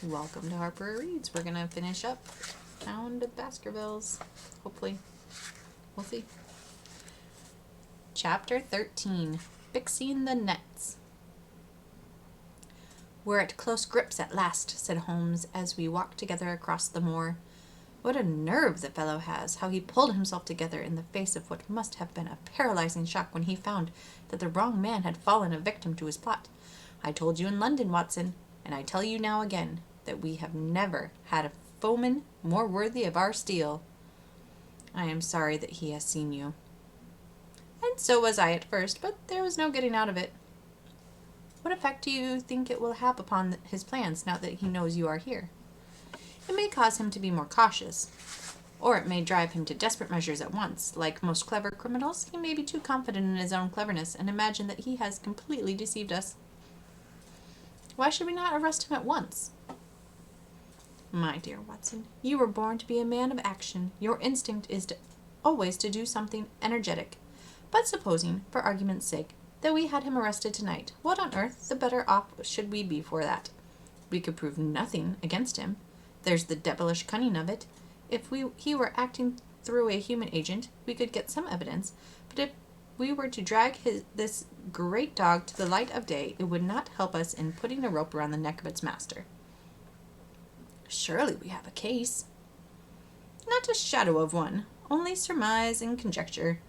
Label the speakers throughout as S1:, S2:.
S1: Welcome to Harper Reads. We're going to finish up Hound of Baskervilles. Hopefully. We'll see. Chapter 13. Fixing the Nets. "We're at close grips at last," said Holmes as we walked together across the moor. "What a nerve the fellow has! How he pulled himself together in the face of what must have been a paralyzing shock when he found that the wrong man had fallen a victim to his plot. I told you in London, Watson, and I tell you now again, that we have never had a foeman more worthy of our steel." "I am sorry that he has seen you." "And so was I at first, but there was no getting out of it." "What effect do you think it will have upon his plans now that he knows you are here?" "It may cause him to be more cautious, or it may drive him to desperate measures at once. Like most clever criminals, he may be too confident in his own cleverness and imagine that he has completely deceived us." "Why should we not arrest him at once?" "My dear Watson, you were born to be a man of action. Your instinct is always to do something energetic. But supposing, for argument's sake, that we had him arrested tonight, what on earth the better off should we be for that? We could prove nothing against him. There's the devilish cunning of it. If he were acting through a human agent, we could get some evidence, but if we were to drag this great dog to the light of day, it would not help us in putting a rope around the neck of its master." "Surely we have a case." "Not a shadow of one. Only surmise and conjecture.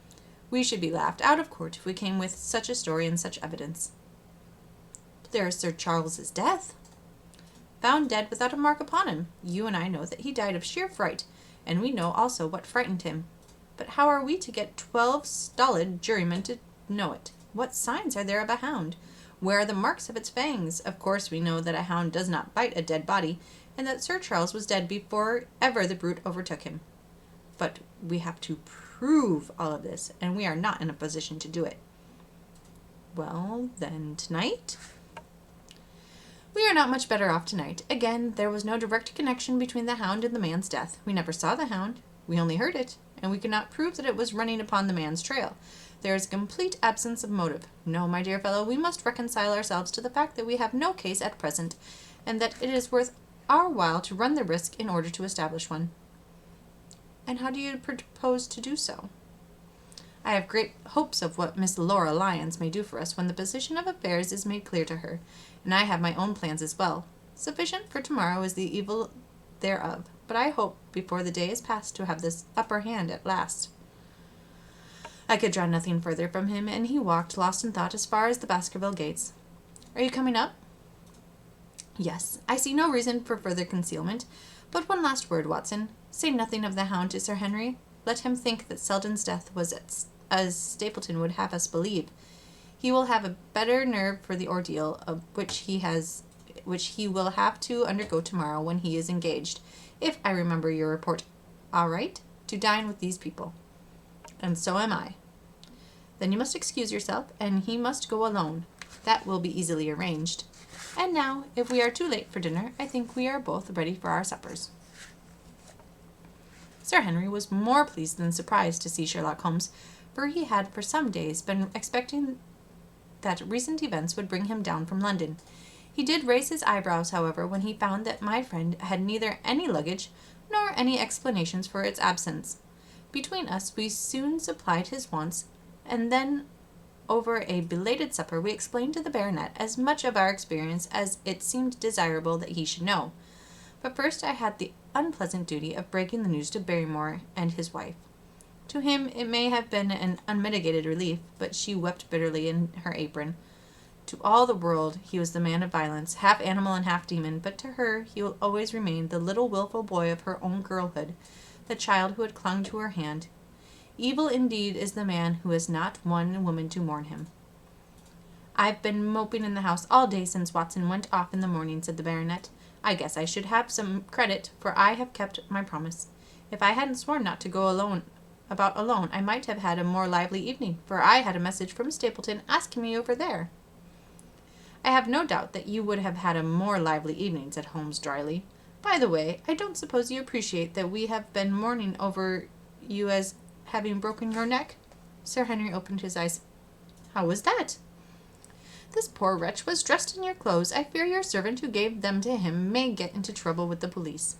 S1: We should be laughed out of court if we came with such a story and such evidence." "But there is Sir Charles's death." "Found dead without a mark upon him. You and I know that he died of sheer fright, and we know also what frightened him. But how are we to get 12 stolid jurymen to know it? What signs are there of a hound? Where are the marks of its fangs? Of course we know that a hound does not bite a dead body, and that Sir Charles was dead before ever the brute overtook him. But we have to prove all of this, and we are not in a position to do it." "Well, then, tonight?" "We are not much better off tonight. Again, there was no direct connection between the hound and the man's death. We never saw the hound. We only heard it, and we could not prove that it was running upon the man's trail. There is a complete absence of motive. No, my dear fellow, we must reconcile ourselves to the fact that we have no case at present, and that it is worth our while to run the risk in order to establish one." "And how do you propose to do so?" "I have great hopes of what Miss Laura Lyons may do for us when the position of affairs is made clear to her, and I have my own plans as well. Sufficient for tomorrow is the evil thereof, but I hope before the day is past to have this upper hand at last." I could draw nothing further from him, and he walked, lost in thought, as far as the Baskerville gates. "Are you coming up?" "Yes. I see no reason for further concealment. But one last word, Watson. Say nothing of the hound to Sir Henry. Let him think that Selden's death was as Stapleton would have us believe. He will have a better nerve for the ordeal of which he will have to undergo tomorrow when he is engaged, if I remember your report aright, to dine with these people." "And so am I." "Then you must excuse yourself, and he must go alone. That will be easily arranged. And now, if we are too late for dinner, I think we are both ready for our suppers." Sir Henry was more pleased than surprised to see Sherlock Holmes, for he had for some days been expecting that recent events would bring him down from London. He did raise his eyebrows, however, when he found that my friend had neither any luggage nor any explanations for its absence. Between us we soon supplied his wants, and then over a belated supper we explained to the baronet as much of our experience as it seemed desirable that he should know. But first I had the unpleasant duty of breaking the news to Barrymore and his wife. To him it may have been an unmitigated relief, but she wept bitterly in her apron. To all the world he was the man of violence, half animal and half demon, but to her he will always remain the little wilful boy of her own girlhood, the child who had clung to her hand. Evil indeed is the man who has not one woman to mourn him. "I've been moping in the house all day since Watson went off in the morning," said the baronet. "I guess I should have some credit, for I have kept my promise. If I hadn't sworn not to go alone, I might have had a more lively evening, for I had a message from Stapleton asking me over there." "I have no doubt that you would have had a more lively evening," said Holmes dryly. "By the way, I don't suppose you appreciate that we have been mourning over you as having broken your neck?" Sir Henry opened his eyes. "How was that?" This poor wretch was dressed in your clothes. I fear your servant who gave them to him may get into trouble with the police.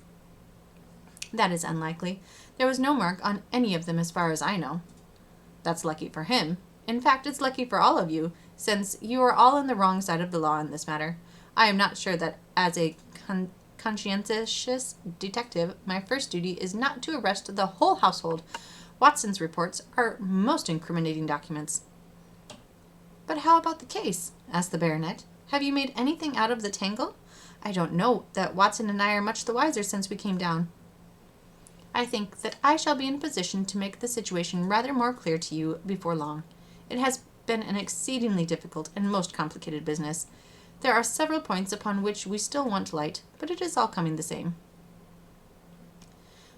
S1: That is unlikely. There was no mark on any of them as far as I know. That's lucky for him. In fact, it's lucky for all of you, since you are all on the wrong side of the law in this matter. I am not sure that as a conscientious detective, my first duty is not to arrest the whole household. Watson's reports are most incriminating documents. But how about the case? Asked the baronet. Have you made anything out of the tangle? I don't know that Watson and I are much the wiser since we came down. I think that I shall be in a position to make the situation rather more clear to you before long. It has been an exceedingly difficult and most complicated business. There are several points upon which we still want light, but it is all coming the same.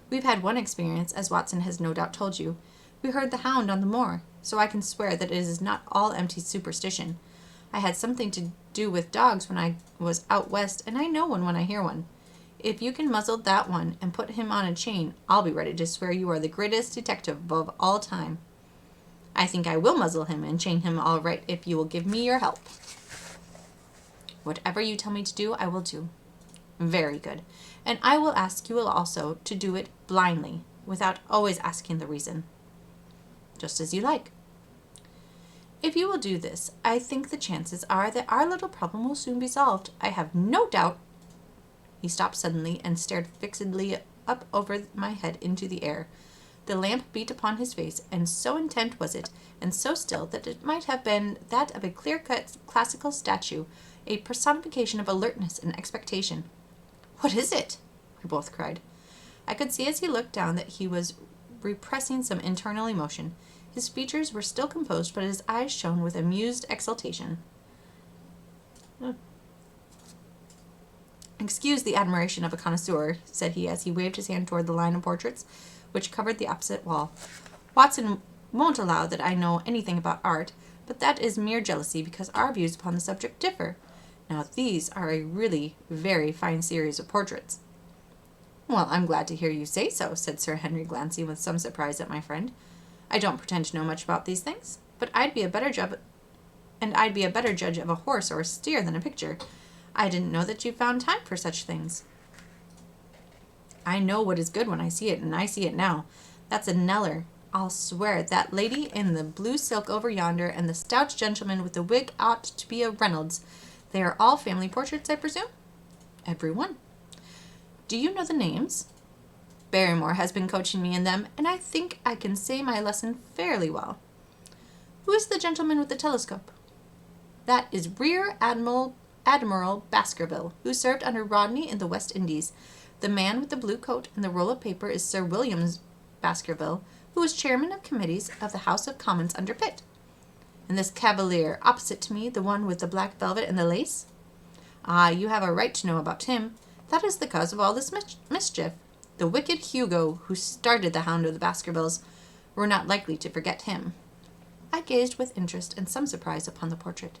S1: We've had one experience, as Watson has no doubt told you. We heard the hound on the moor, so I can swear that it is not all empty superstition. I had something to do with dogs when I was out west, and I know one when I hear one. If you can muzzle that one and put him on a chain, I'll be ready to swear you are the greatest detective of all time. I think I will muzzle him and chain him all right if you will give me your help. Whatever you tell me to do, I will do. Very good. And I will ask you also to do it blindly, without always asking the reason. Just as you like. If you will do this, I think the chances are that our little problem will soon be solved. I have no doubt. He stopped suddenly and stared fixedly up over my head into the air. The lamp beat upon his face, and so intent was it, and so still, that it might have been that of a clear-cut classical statue, a personification of alertness and expectation. "What is it?" we both cried. I could see as he looked down that he was repressing some internal emotion. His features were still composed, but his eyes shone with amused exultation. "Excuse the admiration of a connoisseur," said he as he waved his hand toward the line of portraits which covered the opposite wall. "Watson won't allow that I know anything about art, but that is mere jealousy because our views upon the subject differ. Now these are a really very fine series of portraits." "Well, I'm glad to hear you say so," said Sir Henry, glancing with some surprise at my friend. "I don't pretend to know much about these things, but I'd be a better judge of a horse or a steer than a picture. I didn't know that you found time for such things." "I know what is good when I see it, and I see it now. That's a Kneller. I'll swear that lady in the blue silk over yonder, and the stout gentleman with the wig ought to be a Reynolds. They are all family portraits, I presume?" "Every one." "Do you know the names?" "Barrymore has been coaching me in them, and I think I can say my lesson fairly well." "Who is the gentleman with the telescope?" "That is Rear Admiral Baskerville, who served under Rodney in the West Indies. The man with the blue coat and the roll of paper is Sir William Baskerville, who was chairman of committees of the House of Commons under Pitt." "And this cavalier opposite to me, the one with the black velvet and the lace?" "Ah, you have a right to know about him. That is the cause of all this mischief. The wicked Hugo, who started the Hound of the Baskervilles. We're not likely to forget him." I gazed with interest and some surprise upon the portrait.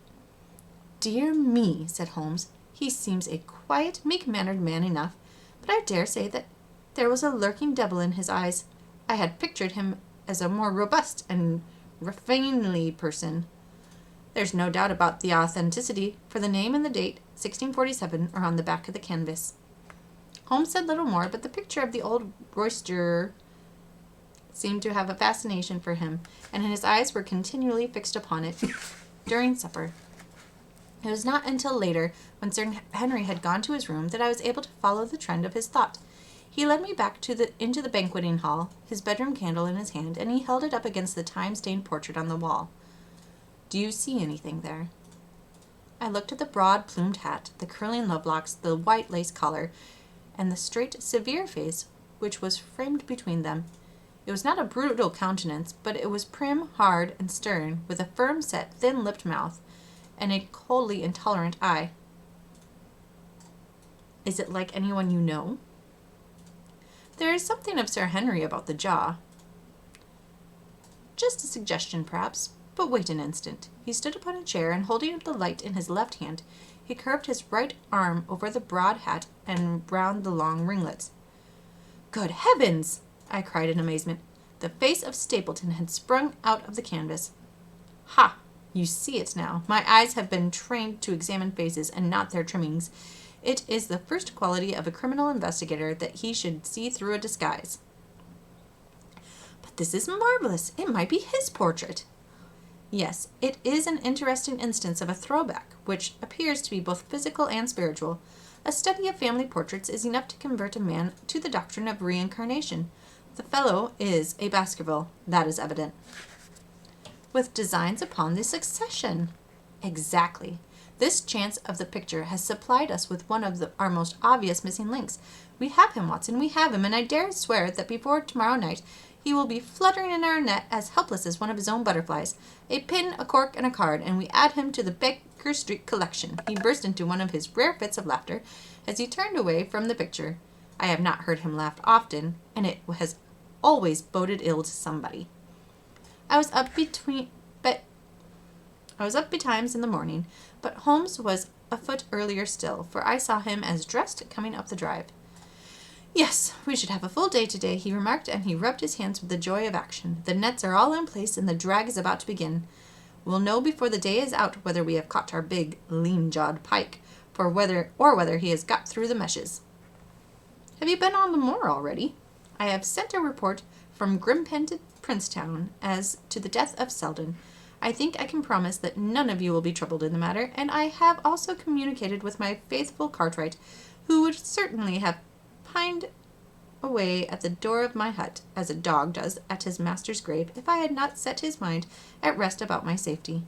S1: "Dear me," said Holmes, "he seems a quiet, meek-mannered man enough, but I dare say that there was a lurking devil in his eyes. I had pictured him as a more robust and raffinely person. There's no doubt about the authenticity, for the name and the date, 1647, are on the back of the canvas." Holmes said little more, but the picture of the old roisterer seemed to have a fascination for him, and his eyes were continually fixed upon it during supper. It was not until later, when Sir Henry had gone to his room, that I was able to follow the trend of his thought. He led me back into the banqueting hall, his bedroom candle in his hand, and he held it up against the time-stained portrait on the wall. "Do you see anything there?" I looked at the broad plumed hat, the curling lovelocks, the white lace collar, and the straight, severe face which was framed between them. It was not a brutal countenance, but it was prim, hard, and stern, with a firm-set, thin-lipped mouth, and a coldly intolerant eye. "Is it like anyone you know?" "There is something of Sir Henry about the jaw." "Just a suggestion, perhaps. But wait an instant." He stood upon a chair, and holding up the light in his left hand, he curved his right arm over the broad hat and round the long ringlets. "Good heavens!" I cried in amazement. The face of Stapleton had sprung out of the canvas. "Ha!" You see it now. My eyes have been trained to examine faces and not their trimmings. It is the first quality of a criminal investigator that he should see through a disguise. But this is marvelous. It might be his portrait. Yes, it is an interesting instance of a throwback, which appears to be both physical and spiritual. A study of family portraits is enough to convert a man to the doctrine of reincarnation. The fellow is a Baskerville, that is evident. With designs upon the succession. Exactly. This chance of the picture has supplied us with one of our most obvious missing links. We have him, Watson, we have him, and I dare swear that before tomorrow night he will be fluttering in our net as helpless as one of his own butterflies. A pin, a cork, and a card, and we add him to the Baker Street collection. He burst into one of his rare fits of laughter as he turned away from the picture. I have not heard him laugh often, and it has always boded ill to somebody. I was up betimes in the morning, but Holmes was afoot earlier still, for I saw him as dressed coming up the drive. Yes, we should have a full day today, he remarked, and he rubbed his hands with the joy of action. The nets are all in place, and the drag is about to begin. We'll know before the day is out whether we have caught our big, lean-jawed pike, or whether he has got through the meshes. Have you been on the moor already? I have sent a report from Grimpen to Princetown as to the death of Selden. I think I can promise that none of you will be troubled in the matter, and I have also communicated with my faithful Cartwright, who would certainly have pined away at the door of my hut, as a dog does at his master's grave, if I had not set his mind at rest about my safety.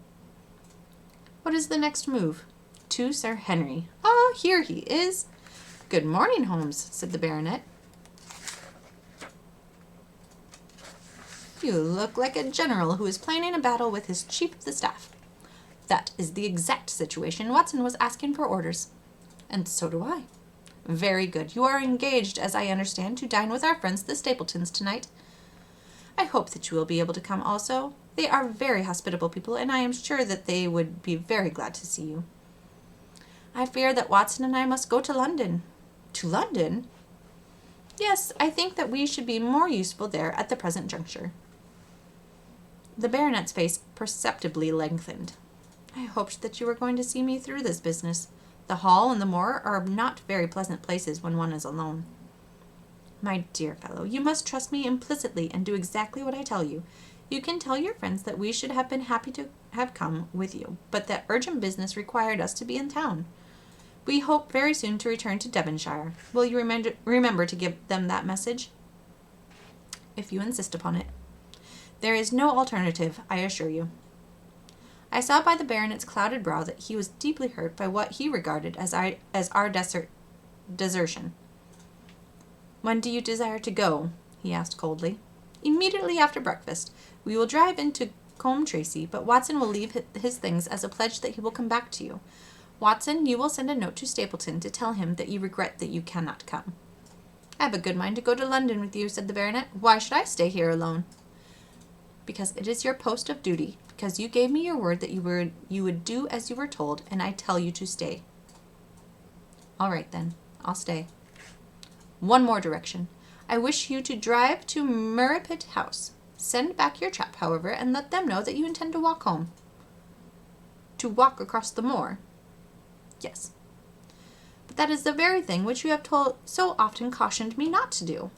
S1: What is the next move? To Sir Henry. Ah, here he is. Good morning, Holmes, said the baronet. You look like a general who is planning a battle with his chief of the staff. That is the exact situation. Watson was asking for orders. And so do I. Very good. You are engaged, as I understand, to dine with our friends the Stapletons tonight. I hope that you will be able to come also. They are very hospitable people, and I am sure that they would be very glad to see you. I fear that Watson and I must go to London. To London? Yes, I think that we should be more useful there at the present juncture. The baronet's face perceptibly lengthened. I hoped that you were going to see me through this business. The hall and the moor are not very pleasant places when one is alone. My dear fellow, you must trust me implicitly and do exactly what I tell you. You can tell your friends that we should have been happy to have come with you, but that urgent business required us to be in town. We hope very soon to return to Devonshire. Will you remember to give them that message? If you insist upon it. There is no alternative, I assure you. I saw by the baronet's clouded brow that he was deeply hurt by what he regarded as our desertion. When do you desire to go? He asked coldly. Immediately after breakfast. We will drive into Combe Tracy, but Watson will leave his things as a pledge that he will come back to you. Watson, you will send a note to Stapleton to tell him that you regret that you cannot come. I have a good mind to go to London with you, said the baronet. Why should I stay here alone? Because it is your post of duty, because you gave me your word that you would do as you were told, and I tell you to stay. All right, then. I'll stay. One more direction. I wish you to drive to Merripit House. Send back your trap, however, and let them know that you intend to walk home. To walk across the moor? Yes. But that is the very thing which you have so often cautioned me not to do.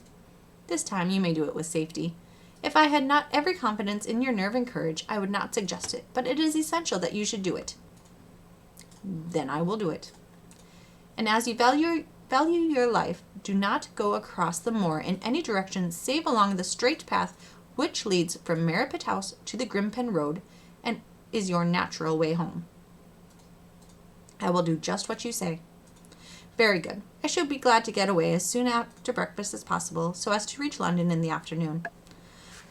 S1: This time you may do it with safety. If I had not every confidence in your nerve and courage, I would not suggest it, but it is essential that you should do it. Then I will do it. And as you value your life, do not go across the moor in any direction save along the straight path which leads from Merripit House to the Grimpen Road and is your natural way home. I will do just what you say. Very good. I shall be glad to get away as soon after breakfast as possible, so as to reach London in the afternoon.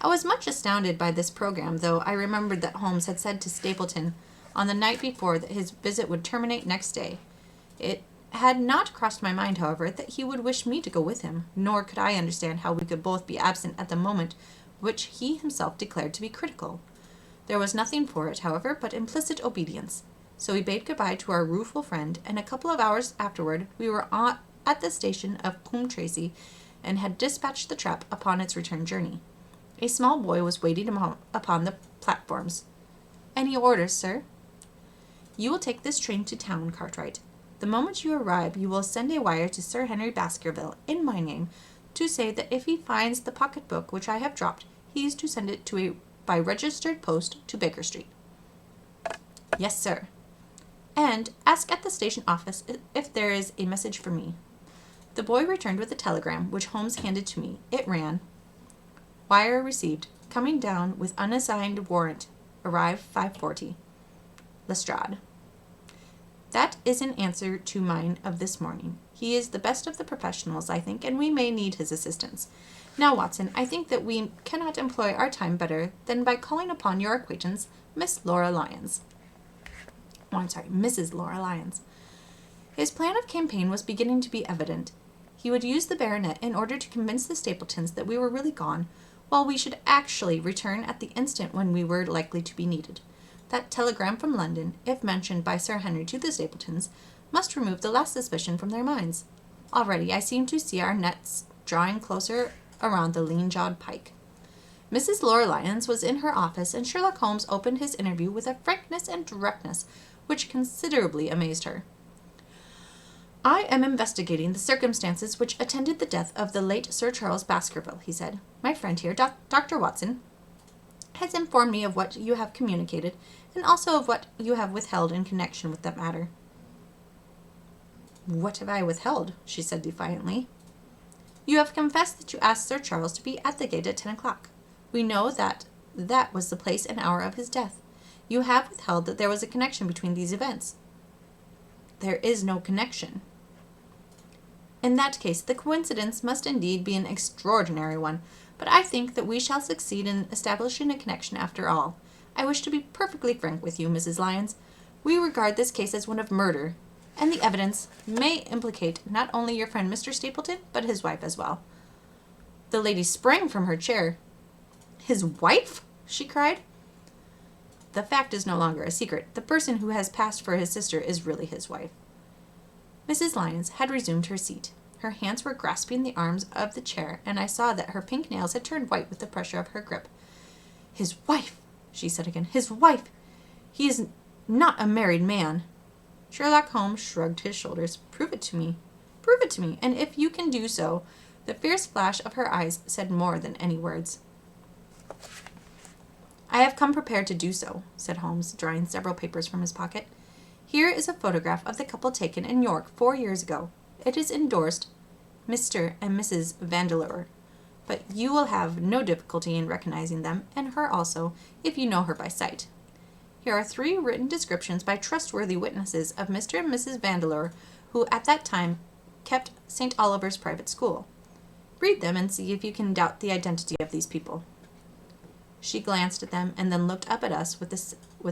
S1: I was much astounded by this program, though I remembered that Holmes had said to Stapleton on the night before that his visit would terminate next day. It had not crossed my mind, however, that he would wish me to go with him, nor could I understand how we could both be absent at the moment which he himself declared to be critical. There was nothing for it, however, but implicit obedience. So we bade goodbye to our rueful friend, and a couple of hours afterward we were at the station of Combe Tracy and had dispatched the trap upon its return journey. A small boy was waiting upon the platforms. Any orders, sir? You will take this train to town, Cartwright. The moment you arrive, you will send a wire to Sir Henry Baskerville, in my name, to say that if he finds the pocketbook which I have dropped, he is to send it by registered post to Baker Street. Yes, sir. And ask at the station office if there is a message for me. The boy returned with a telegram, which Holmes handed to me. It ran, Wire received. Coming down with unassigned warrant. Arrive 5:40. Lestrade. That is an answer to mine of this morning. He is the best of the professionals, I think, and we may need his assistance. Now, Watson, I think that we cannot employ our time better than by calling upon your acquaintance, Mrs. Laura Lyons. His plan of campaign was beginning to be evident. He would use the baronet in order to convince the Stapletons that we were really gone, while we should actually return at the instant when we were likely to be needed. That telegram from London, if mentioned by Sir Henry to the Stapletons, must remove the last suspicion from their minds. Already I seem to see our nets drawing closer around the lean-jawed pike. Mrs. Laura Lyons was in her office, and Sherlock Holmes opened his interview with a frankness and directness which considerably amazed her. I am investigating the circumstances which attended the death of the late Sir Charles Baskerville, he said. My friend here, Dr. Watson, has informed me of what you have communicated, and also of what you have withheld in connection with that matter. What have I withheld? She said defiantly. You have confessed that you asked Sir Charles to be at the gate at 10 o'clock. We know that that was the place and hour of his death. You have withheld that there was a connection between these events. There is no connection. In that case, the coincidence must indeed be an extraordinary one, but I think that we shall succeed in establishing a connection after all. I wish to be perfectly frank with you, Mrs. Lyons. We regard this case as one of murder, and the evidence may implicate not only your friend Mr. Stapleton, but his wife as well. The lady sprang from her chair. His wife? She cried. The fact is no longer a secret. The person who has passed for his sister is really his wife. Mrs. Lyons had resumed her seat. Her hands were grasping the arms of the chair, and I saw that her pink nails had turned white with the pressure of her grip. His wife, she said again. His wife. He is not a married man. Sherlock Holmes shrugged his shoulders. Prove it to me. Prove it to me, and if you can do so. The fierce flash of her eyes said more than any words. I have come prepared to do so, said Holmes, drawing several papers from his pocket. Here is a photograph of the couple taken in York 4 years ago. It is endorsed Mr. and Mrs. Vandeleur, but you will have no difficulty in recognizing them, and her also, if you know her by sight. Here are 3 written descriptions by trustworthy witnesses of Mr. and Mrs. Vandeleur, who at that time kept St. Oliver's private school. Read them and see if you can doubt the identity of these people. She glanced at them and then looked up at us with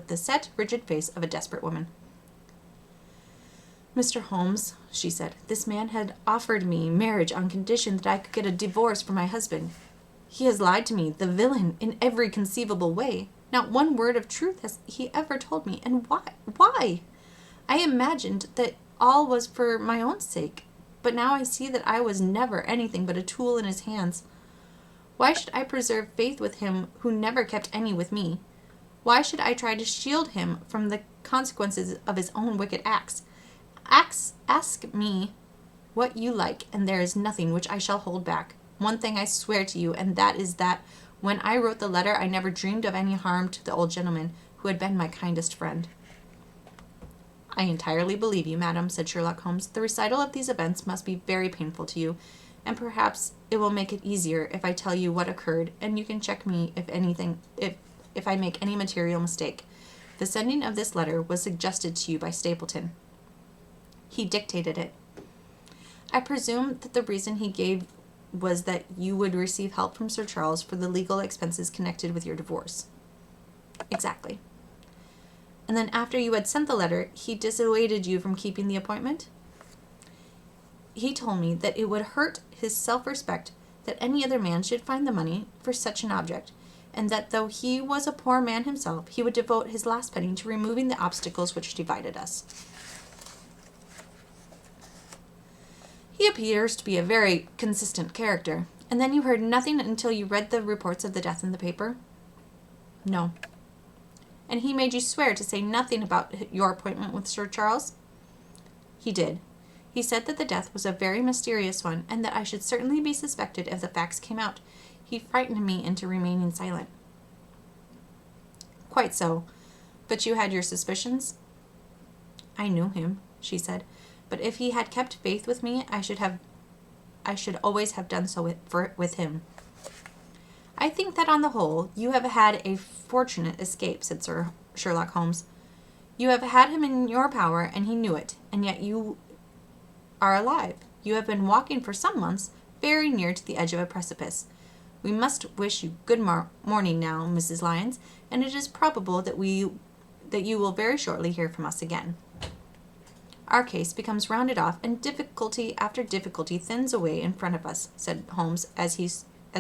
S1: the set, rigid face of a desperate woman. Mr. Holmes, she said, this man had offered me marriage on condition that I could get a divorce from my husband. He has lied to me, the villain, in every conceivable way. Not one word of truth has he ever told me. And why? Why? I imagined that all was for my own sake, but now I see that I was never anything but a tool in his hands. Why should I preserve faith with him who never kept any with me? Why should I try to shield him from the consequences of his own wicked acts? Ask me what you like, and there is nothing which I shall hold back. One thing I swear to you, and that is that when I wrote the letter, I never dreamed of any harm to the old gentleman who had been my kindest friend. I entirely believe you, madam, said Sherlock Holmes. The recital of these events must be very painful to you, and perhaps it will make it easier if I tell you what occurred, and you can check me if I make any material mistake. The sending of this letter was suggested to you by Stapleton. He dictated it. I presume that the reason he gave was that you would receive help from Sir Charles for the legal expenses connected with your divorce. Exactly. And then after you had sent the letter, he dissuaded you from keeping the appointment? He told me that it would hurt his self-respect that any other man should find the money for such an object, and that though he was a poor man himself, he would devote his last penny to removing the obstacles which divided us. He appears to be a very consistent character. And then you heard nothing until you read the reports of the death in the paper? No. And he made you swear to say nothing about your appointment with Sir Charles? He did. He said that the death was a very mysterious one, and that I should certainly be suspected if the facts came out. He frightened me into remaining silent. Quite so. But you had your suspicions? I knew him, she said. But if he had kept faith with me, I should always have done so with him. I think that on the whole, you have had a fortunate escape, said Sir Sherlock Holmes. You have had him in your power, and he knew it, and yet you are alive. You have been walking for some months very near to the edge of a precipice. We must wish you good morning now, Mrs. Lyons, and it is probable that you will very shortly hear from us again. Our case becomes rounded off, and difficulty after difficulty thins away in front of us, said Holmes as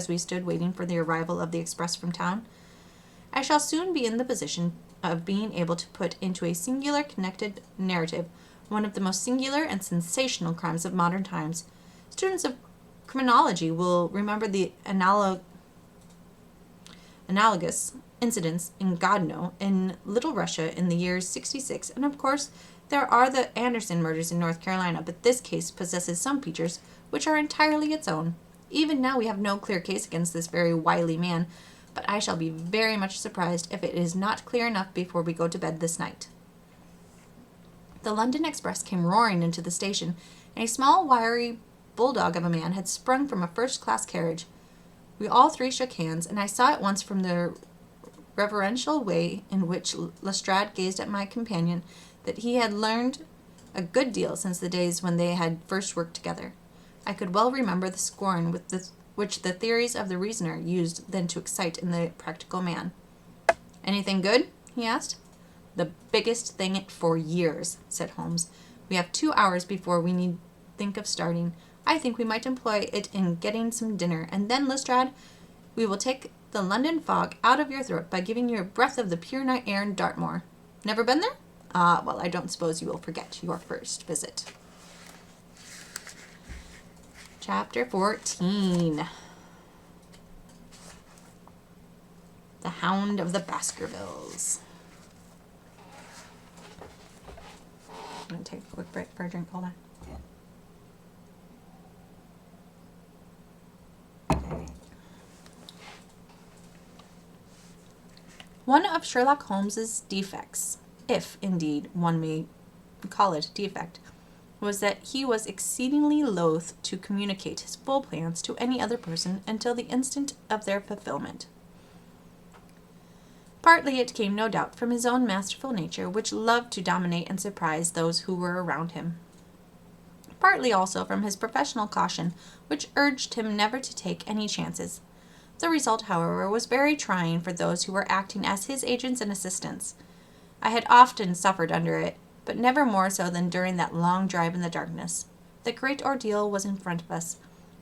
S1: we stood waiting for the arrival of the express from town. I shall soon be in the position of being able to put into a singular connected narrative one of the most singular and sensational crimes of modern times. Students of criminology will remember the analogous incidents in Godno in Little Russia in the years 66, and of course there are the Anderson murders in North Carolina, but this case possesses some features which are entirely its own. Even now we have no clear case against this very wily man, but I shall be very much surprised if it is not clear enough before we go to bed this night. The London express came roaring into the station, and a small, wiry bulldog of a man had sprung from a first-class carriage. We all three shook hands, and I saw at once from the reverential way in which Lestrade gazed at my companion that he had learned a good deal since the days when they had first worked together. I could well remember the scorn which the theories of the reasoner used then to excite in the practical man. "Anything good?" he asked. "The biggest thing for years," said Holmes. "We have 2 hours before we need think of starting. I think we might employ it in getting some dinner, and then, Lestrade, we will take the London fog out of your throat by giving you a breath of the pure night air in Dartmoor. Never been there? Ah, well, I don't suppose you will forget your first visit." Chapter 14. The Hound of the Baskervilles. I'm going to take a quick break for a drink. Hold on. One of Sherlock Holmes's defects, if indeed one may call it defect, was that he was exceedingly loath to communicate his full plans to any other person until the instant of their fulfillment. Partly it came, no doubt, from his own masterful nature, which loved to dominate and surprise those who were around him. Partly also from his professional caution, which urged him never to take any chances. The result, however, was very trying for those who were acting as his agents and assistants. I had often suffered under it, but never more so than during that long drive in the darkness. The great ordeal was in front of us.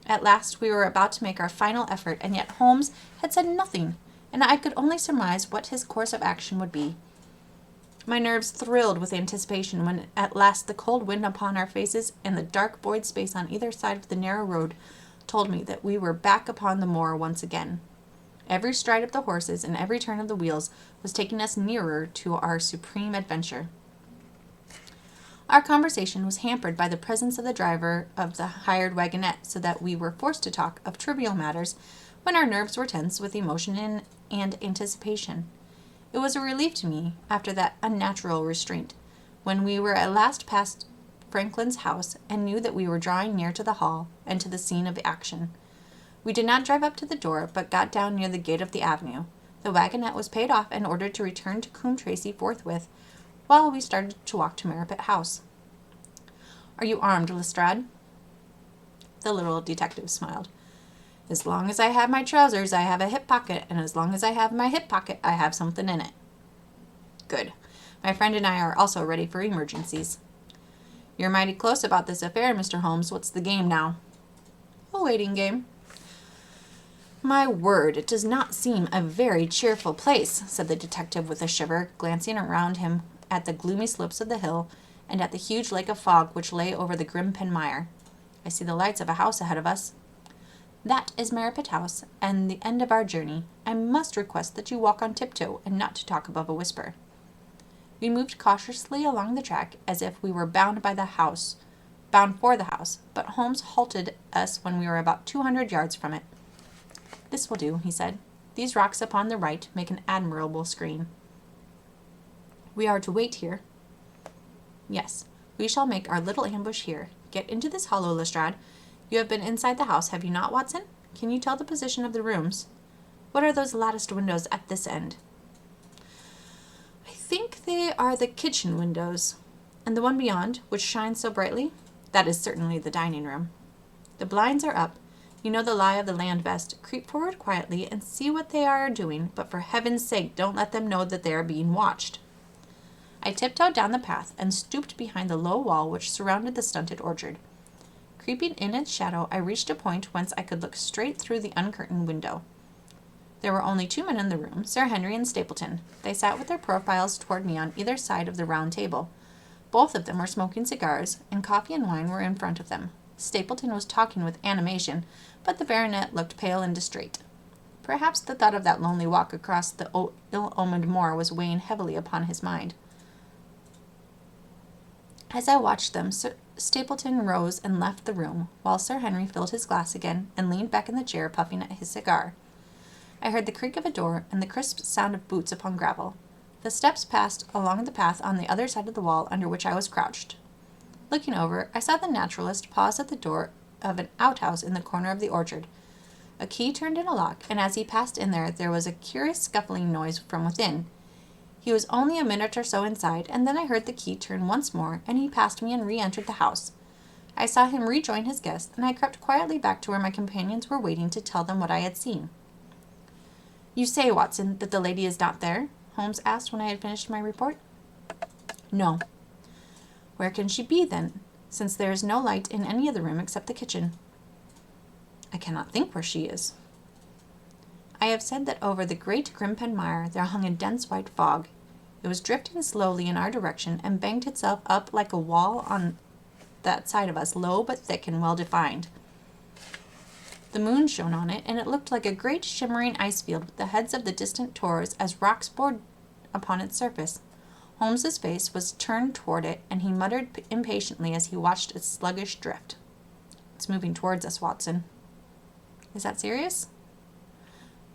S1: At last we were about to make our final effort, and yet Holmes had said nothing, and I could only surmise what his course of action would be. My nerves thrilled with anticipation when at last the cold wind upon our faces and the dark void space on either side of the narrow road told me that we were back upon the moor once again. Every stride of the horses and every turn of the wheels was taking us nearer to our supreme adventure. Our conversation was hampered by the presence of the driver of the hired wagonette, so that we were forced to talk of trivial matters when our nerves were tense with emotion and anticipation. It was a relief to me, after that unnatural restraint, when we were at last past Franklin's house and knew that we were drawing near to the hall and to the scene of action. We did not drive up to the door, but got down near the gate of the avenue. The wagonette was paid off and ordered to return to Coombe Tracey forthwith, while we started to walk to Merripit House. "Are you armed, Lestrade?" The little detective smiled. "As long as I have my trousers, I have a hip pocket, and as long as I have my hip pocket, I have something in it." "Good. My friend and I are also ready for emergencies." "You're mighty close about this affair, Mr. Holmes. What's the game now?" "A waiting game." "My word, it does not seem a very cheerful place," said the detective with a shiver, glancing around him at the gloomy slopes of the hill and at the huge lake of fog which lay over the Grimpen Mire. "I see the lights of a house ahead of us." That is Merripit House, and the end of our journey. I must request that you walk on tiptoe, and not to talk above a whisper. We moved cautiously along the track, as if we were bound for the house, but Holmes halted us when we were about 200 yards from it. This will do, he said. These rocks upon the right make an admirable screen. We are to wait here. Yes, we shall make our little ambush here. Get into this hollow, Lestrade. You have been inside the house, have you not, Watson? Can you tell the position of the rooms? What are those latticed windows at this end? I think they are the kitchen windows. And the one beyond, which shines so brightly? That is certainly the dining room. The blinds are up. You know the lie of the land vest. Creep forward quietly and see what they are doing, but for heaven's sake don't let them know that they are being watched. I tiptoed down the path and stooped behind the low wall which surrounded the stunted orchard. Creeping in its shadow, I reached a point whence I could look straight through the uncurtained window. There were only 2 men in the room, Sir Henry and Stapleton. They sat with their profiles toward me on either side of the round table. Both of them were smoking cigars, and coffee and wine were in front of them. Stapleton was talking with animation, but the baronet looked pale and distrait. Perhaps the thought of that lonely walk across the ill-omened moor was weighing heavily upon his mind. As I watched them, Stapleton rose and left the room, while Sir Henry filled his glass again and leaned back in the chair, puffing at his cigar. I heard the creak of a door and the crisp sound of boots upon gravel. The steps passed along the path on the other side of the wall under which I was crouched. Looking over, I saw the naturalist pause at the door of an outhouse in the corner of the orchard. A key turned in a lock, and as he passed in there was a curious scuffling noise from within. He was only a minute or so inside, and then I heard the key turn once more, and he passed me and re-entered the house. I saw him rejoin his guest, and I crept quietly back to where my companions were waiting to tell them what I had seen. "You say, Watson, that the lady is not there?" Holmes asked when I had finished my report. "No." "Where can she be, then, since there is no light in any of the room except the kitchen?" "I cannot think where she is." I have said that over the great Grimpen Mire there hung a dense white fog. It was drifting slowly in our direction and banked itself up like a wall on that side of us, low but thick and well defined. The moon shone on it, and it looked like a great shimmering ice field with the heads of the distant tors as rocks bored upon its surface. Holmes's face was turned toward it, and he muttered impatiently as he watched its sluggish drift. "It's moving towards us, Watson." "Is that serious?"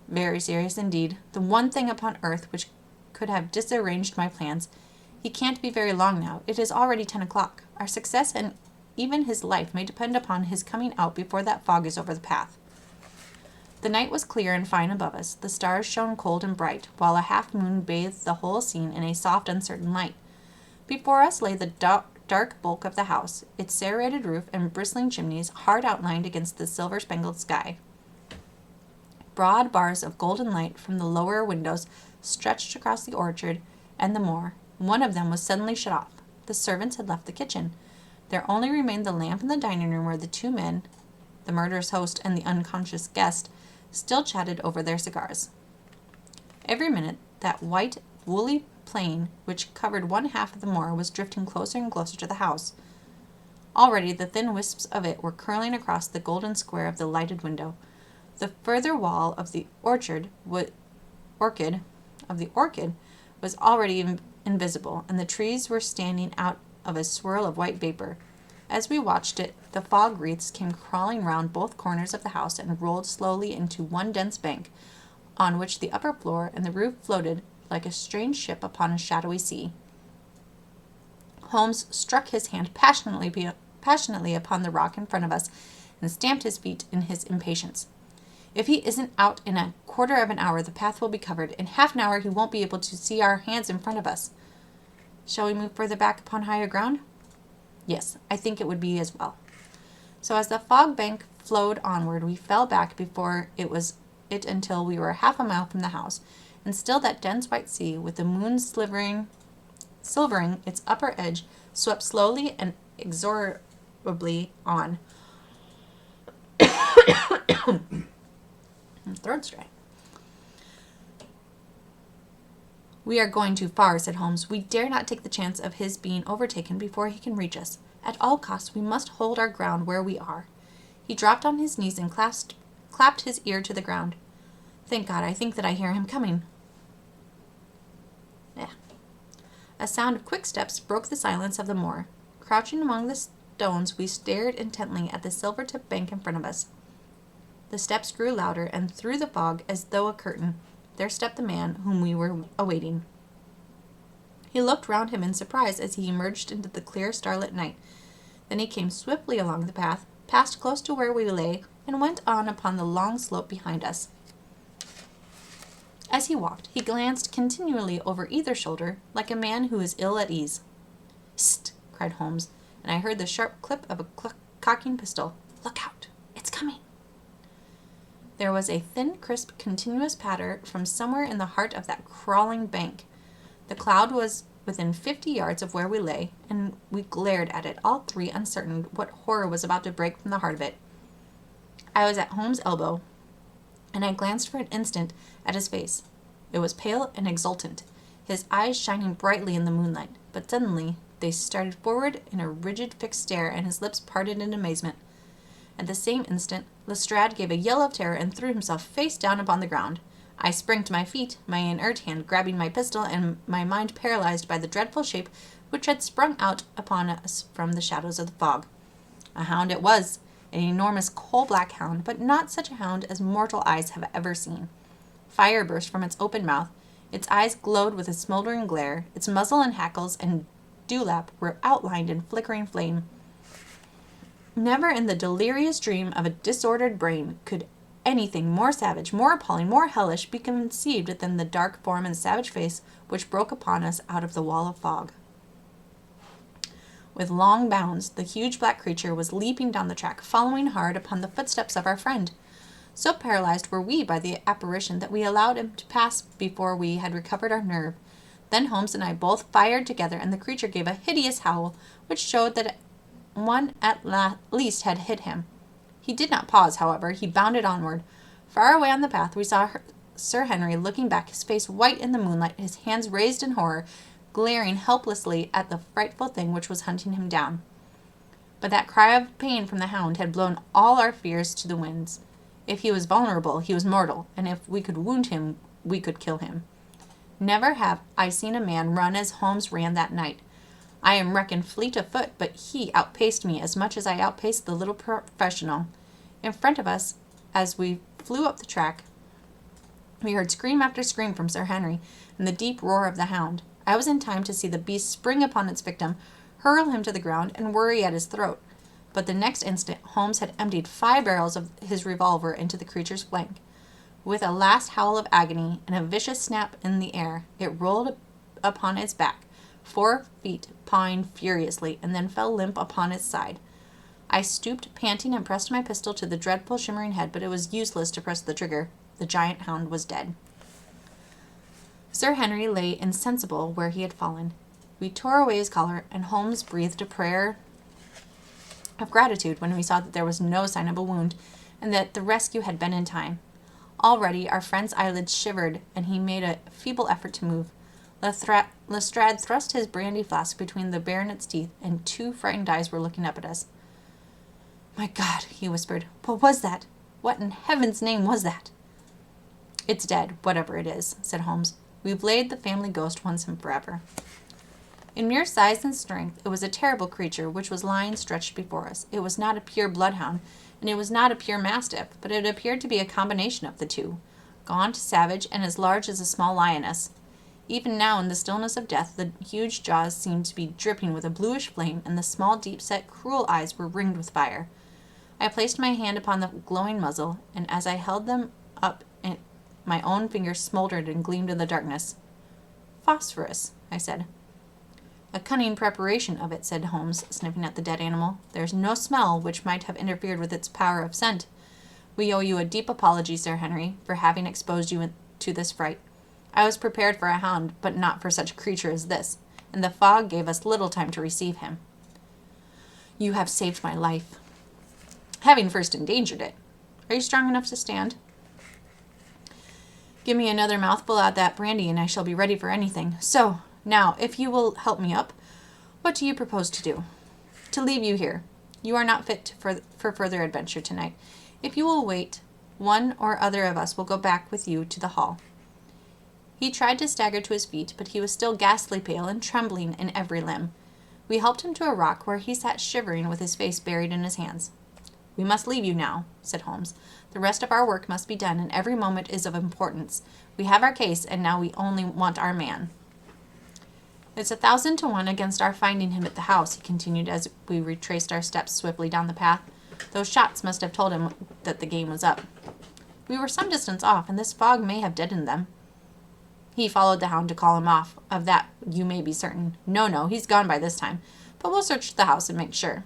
S1: "Very serious indeed. The one thing upon earth which could have disarranged my plans. He can't be very long now. It is already 10 o'clock. Our success and even his life may depend upon his coming out before that fog is over the path." The night was clear and fine above us. The stars shone cold and bright, while a half-moon bathed the whole scene in a soft, uncertain light. Before us lay the dark bulk of the house, its serrated roof and bristling chimneys hard outlined against the silver-spangled sky. Broad bars of golden light from the lower windows stretched across the orchard and the moor. One of them was suddenly shut off. The servants had left the kitchen. There only remained the lamp in the dining room where the 2 men, the murderous host and the unconscious guest, still chatted over their cigars. Every minute that white, woolly plain which covered one half of the moor was drifting closer and closer to the house. Already the thin wisps of it were curling across the golden square of the lighted window. The further wall of the orchid was already invisible, and the trees were standing out of a swirl of white vapor. As we watched it, the fog wreaths came crawling round both corners of the house and rolled slowly into one dense bank, on which the upper floor and the roof floated like a strange ship upon a shadowy sea. Holmes struck his hand passionately upon the rock in front of us and stamped his feet in his impatience. "If he isn't out in a quarter of an hour, the path will be covered. In half an hour he won't be able to see our hands in front of us. Shall we move further back upon higher ground?" "Yes, I think it would be as well." So as the fog bank flowed onward, we fell back before it until we were half a mile from the house, and still that dense white sea, with the moon silvering its upper edge, swept slowly and inexorably on. Throat's dry. "We are going too far," said Holmes. "We dare not take the chance of his being overtaken before he can reach us. At all costs we must hold our ground where we are." He dropped on his knees and clasped clapped his ear to the ground. Thank God, I think that I hear him coming. Yeah. A sound of quick steps broke the silence of the moor. Crouching among the stones, we stared intently at the silver-tipped bank in front of us. The steps grew louder, and through the fog, as though a curtain, there stepped the man whom we were awaiting. He looked round him in surprise as he emerged into the clear starlit night. Then he came swiftly along the path, passed close to where we lay, and went on upon the long slope behind us. As he walked, he glanced continually over either shoulder, like a man who is ill at ease. "Hist!" cried Holmes, and I heard the sharp clip of a cocking pistol. "Look out! It's coming!" There was a thin, crisp, continuous patter from somewhere in the heart of that crawling bank. The cloud was within 50 yards of where we lay, and we glared at it, all three uncertain what horror was about to break from the heart of it. I was at Holmes' elbow, and I glanced for an instant at his face. It was pale and exultant, his eyes shining brightly in the moonlight, but suddenly they started forward in a rigid, fixed stare, and his lips parted in amazement. At the same instant, Lestrade gave a yell of terror and threw himself face down upon the ground. I sprang to my feet, my inert hand grabbing my pistol, and my mind paralyzed by the dreadful shape which had sprung out upon us from the shadows of the fog. A hound it was, an enormous coal-black hound, but not such a hound as mortal eyes have ever seen. Fire burst from its open mouth. Its eyes glowed with a smoldering glare. Its muzzle and hackles and dewlap were outlined in flickering flame. Never in the delirious dream of a disordered brain could anything more savage, more appalling, more hellish be conceived than the dark form and savage face which broke upon us out of the wall of fog. With long bounds, the huge black creature was leaping down the track, following hard upon the footsteps of our friend. So paralyzed were we by the apparition that we allowed him to pass before we had recovered our nerve. Then Holmes and I both fired together, and the creature gave a hideous howl, which showed that one at least had hit him. He did not pause, however. He bounded onward. Far away on the path we saw Sir Henry looking back, his face white in the moonlight, his hands raised in horror, glaring helplessly at the frightful thing which was hunting him down. But that cry of pain from the hound had blown all our fears to the winds. If he was vulnerable, he was mortal, and if we could wound him, we could kill him. Never have I seen a man run as Holmes ran that night. I am reckoned fleet of foot, but he outpaced me as much as I outpaced the little professional. In front of us, as we flew up the track, we heard scream after scream from Sir Henry, and the deep roar of the hound. I was in time to see the beast spring upon its victim, hurl him to the ground, and worry at his throat. But the next instant, Holmes had emptied 5 barrels of his revolver into the creature's flank. With a last howl of agony and a vicious snap in the air, it rolled upon its back, 4 feet, pawing furiously, and then fell limp upon its side. I stooped, panting, and pressed my pistol to the dreadful shimmering head, but it was useless to press the trigger. The giant hound was dead. Sir Henry lay insensible where he had fallen. We tore away his collar, and Holmes breathed a prayer of gratitude when we saw that there was no sign of a wound, and that the rescue had been in time. Already our friend's eyelids shivered, and he made a feeble effort to move. Lestrade thrust his brandy flask between the baronet's teeth, and 2 frightened eyes were looking up at us. "My God," he whispered, "what was that? What in heaven's name was that?" "It's dead, whatever it is," said Holmes. "We've laid the family ghost once and forever." In mere size and strength, it was a terrible creature which was lying stretched before us. It was not a pure bloodhound, and it was not a pure mastiff, but it appeared to be a combination of the two, gaunt, savage, and as large as a small lioness. Even now, in the stillness of death, the huge jaws seemed to be dripping with a bluish flame, and the small, deep-set, cruel eyes were ringed with fire. I placed my hand upon the glowing muzzle, and as I held them up, my own fingers smoldered and gleamed in the darkness. "Phosphorus," I said. "A cunning preparation of it," said Holmes, sniffing at the dead animal. "There's no smell which might have interfered with its power of scent. We owe you a deep apology, Sir Henry, for having exposed you to this fright. I was prepared for a hound, but not for such a creature as this, and the fog gave us little time to receive him." "You have saved my life." "Having first endangered it. Are you strong enough to stand?" "Give me another mouthful of that brandy, and I shall be ready for anything. So, now, if you will help me up, what do you propose to do?" "To leave you here. You are not fit for further adventure tonight. If you will wait One or other of us will go back with you to the hall." He tried to stagger to his feet, but he was still ghastly pale and trembling in every limb. We helped him to a rock where he sat shivering with his face buried in his hands. "We must leave you now," said Holmes. "The rest of our work must be done, and every moment is of importance. We have our case, and now we only want our man." "It's 1,000 to 1 against our finding him at the house," he continued as we retraced our steps swiftly down the path. "Those shots must have told him that the game was up. We were some distance off, and this fog may have deadened them. He followed the Hound to call him off. Of that you may be certain. No, he's gone by this time. But we'll search the house and make sure."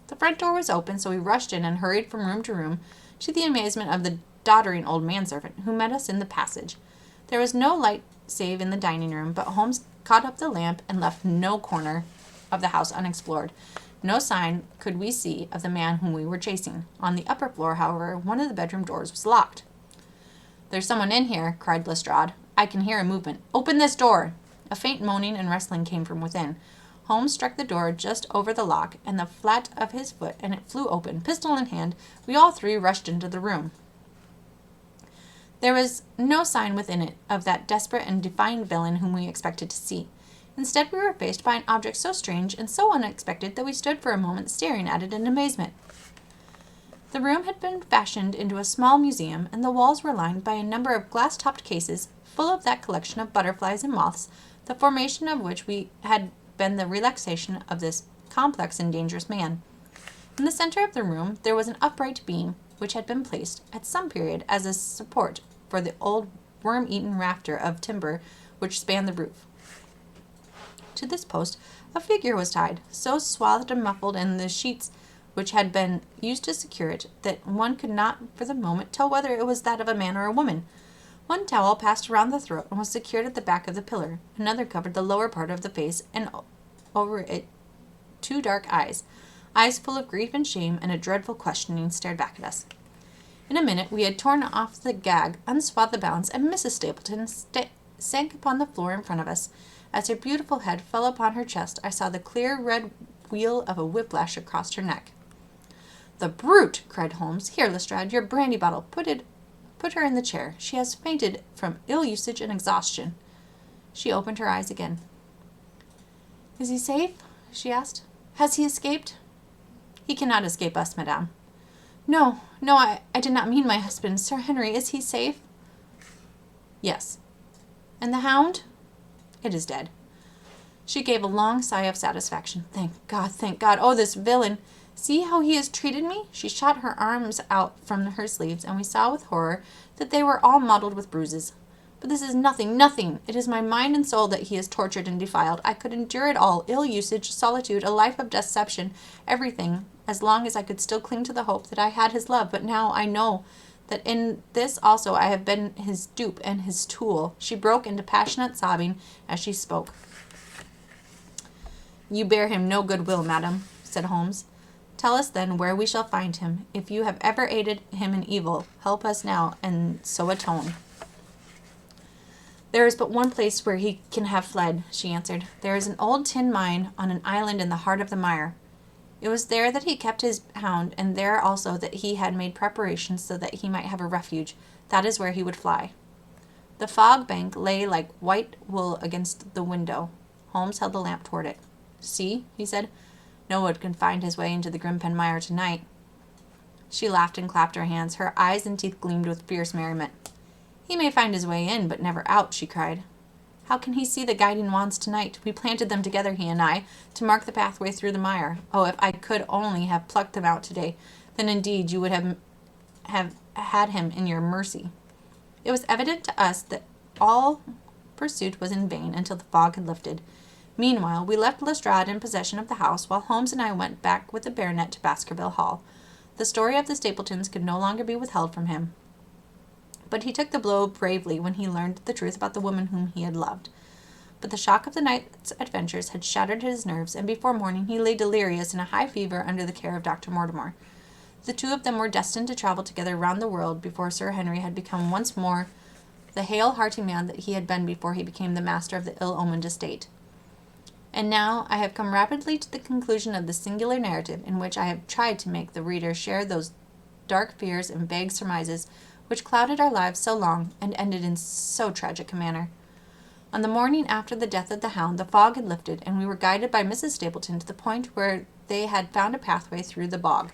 S1: The front door was open, so we rushed in and hurried from room to room, to the amazement of the doddering old manservant, who met us in the passage. There was no light save in the dining room, but Holmes caught up the lamp and left no corner of the house unexplored. No sign could we see of the man whom we were chasing. On the upper floor, however, one of the bedroom doors was locked. "There's someone in here," cried Lestrade. "I can hear a movement. Open this door!" A faint moaning and rustling came from within. Holmes struck the door just over the lock and the flat of his foot, and it flew open. Pistol in hand, we all three rushed into the room. There was no sign within it of that desperate and defying villain whom we expected to see. Instead, we were faced by an object so strange and so unexpected that we stood for a moment staring at it in amazement. The room had been fashioned into a small museum, and the walls were lined by a number of glass-topped cases full of that collection of butterflies and moths, the formation of which had been the relaxation of this complex and dangerous man. In the center of the room there was an upright beam, which had been placed, at some period, as a support for the old worm-eaten rafter of timber which spanned the roof. To this post a figure was tied, so swathed and muffled in the sheets which had been used to secure it that one could not for the moment tell whether it was that of a man or a woman. One towel passed around the throat and was secured at the back of the pillar. Another covered the lower part of the face, and over it 2 dark eyes full of grief and shame and a dreadful questioning, stared back at us. In a minute we had torn off the gag, unswathed the bounds, and Mrs. Stapleton sank upon the floor in front of us. As her beautiful head fell upon her chest, I saw the clear red wheal of a whiplash across her neck. "The brute!" cried Holmes. "Here, Lestrade, your brandy bottle. Put her in the chair. She has fainted from ill usage and exhaustion." She opened her eyes again. "Is he safe?" she asked. "Has he escaped?" "He cannot escape us, madame." No, I did not mean my husband. Sir Henry, is he safe?" "Yes." "And the Hound?" "It is dead." She gave a long sigh of satisfaction. Thank God. Oh, this villain! See how he has treated me." She shot her arms out from her sleeves, and we saw with horror that they were all mottled with bruises. "But this is nothing. It is my mind and soul that he has tortured and defiled. I could endure it all, ill usage, solitude, a life of deception, everything, as long as I could still cling to the hope that I had his love. But now I know that in this also I have been his dupe and his tool." She broke into passionate sobbing as she spoke. "You bear him no good will, madam," said Holmes. "Tell us then where we shall find him. If you have ever aided him in evil, help us now and so atone." "There is but one place where he can have fled," she answered. "There is an old tin mine on an island in the heart of the mire. It was there that he kept his hound, and there also that he had made preparations so that he might have a refuge. That is where he would fly." The fog bank lay like white wool against the window. Holmes held the lamp toward it. "See," he said, "no one can find his way into the Grimpen Mire tonight." She laughed and clapped her hands. Her eyes and teeth gleamed with fierce merriment. "He may find his way in, but never out," she cried. "How can he see the guiding wands tonight? We planted them together, he and I, to mark the pathway through the mire. Oh, if I could only have plucked them out today, then indeed you would have had him in your mercy." It was evident to us that all pursuit was in vain until the fog had lifted. Meanwhile, we left Lestrade in possession of the house, while Holmes and I went back with the baronet to Baskerville Hall. The story of the Stapletons could no longer be withheld from him, but he took the blow bravely when he learned the truth about the woman whom he had loved. But the shock of the night's adventures had shattered his nerves, and before morning he lay delirious in a high fever under the care of Dr. Mortimer. The two of them were destined to travel together round the world before Sir Henry had become once more the hale-hearty man that he had been before he became the master of the ill-omened estate. And now I have come rapidly to the conclusion of this singular narrative, in which I have tried to make the reader share those dark fears and vague surmises which clouded our lives so long and ended in so tragic a manner. On the morning after the death of the Hound, the fog had lifted, and we were guided by Mrs. Stapleton to the point where they had found a pathway through the bog.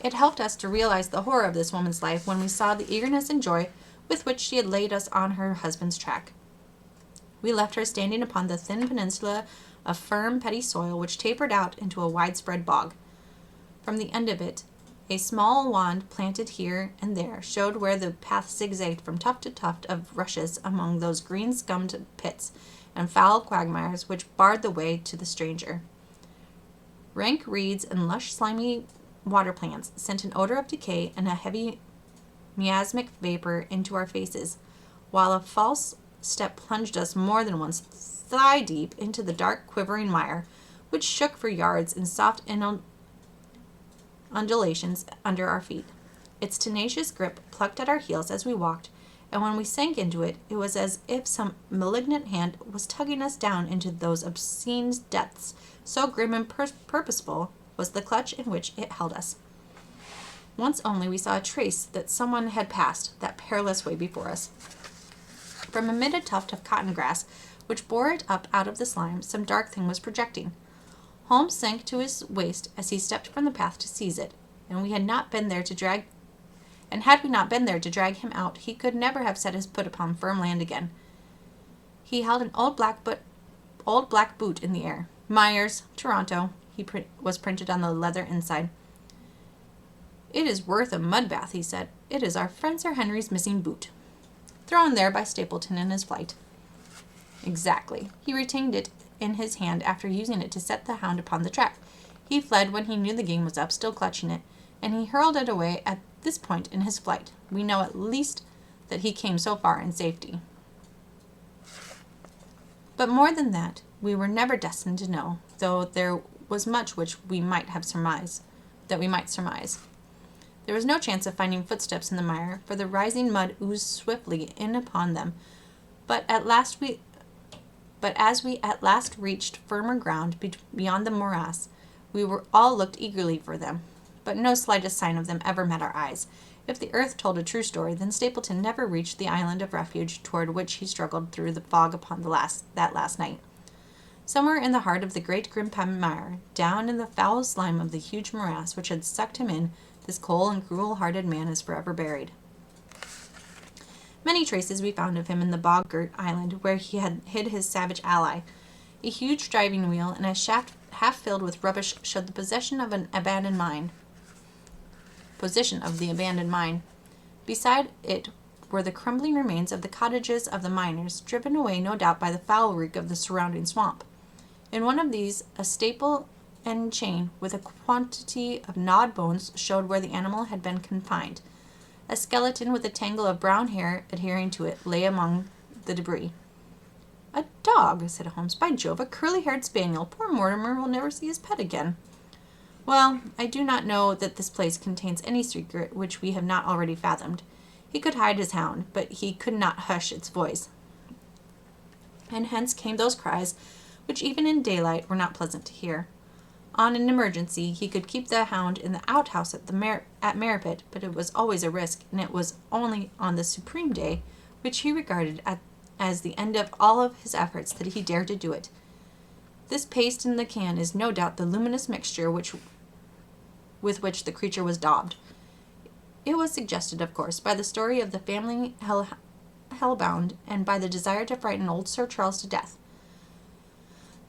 S1: It helped us to realize the horror of this woman's life when we saw the eagerness and joy with which she had laid us on her husband's track. We left her standing upon the thin peninsula of firm, petty soil which tapered out into a widespread bog. From the end of it, a small wand planted here and there showed where the path zigzagged from tuft to tuft of rushes among those green-scummed pits and foul quagmires which barred the way to the stranger. Rank reeds and lush, slimy water plants sent an odor of decay and a heavy miasmic vapor into our faces, while a false step plunged us more than once thigh-deep into the dark, quivering mire, which shook for yards in soft undulations under our feet. Its tenacious grip plucked at our heels as we walked, and when we sank into it, it was as if some malignant hand was tugging us down into those obscene depths, so grim and purposeful was the clutch in which it held us. Once only we saw a trace that someone had passed that perilous way before us. From amid a tuft of cotton grass, which bore it up out of the slime, some dark thing was projecting. Holmes sank to his waist as he stepped from the path to seize it, and had we not been there to drag him out, he could never have set his foot upon firm land again. He held an old black boot in the air. Myers, Toronto, was printed on the leather inside. "It is worth a mud bath," he said. "It is our friend Sir Henry's missing boot, thrown there by Stapleton in his flight." Exactly. He retained it in his hand after using it to set the Hound upon the track. He fled when he knew the game was up, still clutching it, and he hurled it away at this point in his flight. We know at least that he came so far in safety. But more than that, we were never destined to know, though there was much which we might surmise. There was no chance of finding footsteps in the mire, for the rising mud oozed swiftly in upon them. But as we at last reached firmer ground beyond the morass, we all looked eagerly for them. But no slightest sign of them ever met our eyes. If the earth told a true story, then Stapleton never reached the island of refuge toward which he struggled through the fog upon that last night. Somewhere in the heart of the great grim mire, down in the foul slime of the huge morass which had sucked him in, this cold and cruel-hearted man is forever buried. Many traces we found of him in the bog-girt island where he had hid his savage ally. A huge driving wheel and a shaft half filled with rubbish showed the position of the abandoned mine. Beside it were the crumbling remains of the cottages of the miners, driven away no doubt by the foul reek of the surrounding swamp. In one of these, a staple and chain with a quantity of gnawed bones showed where the animal had been confined. A skeleton with a tangle of brown hair adhering to it lay among the debris. "A dog," said Holmes. "By Jove, a curly-haired spaniel. Poor Mortimer will never see his pet again." "Well, I do not know that this place contains any secret which we have not already fathomed. He could hide his hound, but he could not hush its voice. And hence came those cries, which even in daylight were not pleasant to hear. On an emergency, he could keep the Hound in the outhouse at Merripit, but it was always a risk, and it was only on the supreme day, which he regarded as the end of all of his efforts, that he dared to do it. This paste in the can is no doubt the luminous mixture with which the creature was daubed. It was suggested, of course, by the story of the family hellbound, and by the desire to frighten old Sir Charles to death.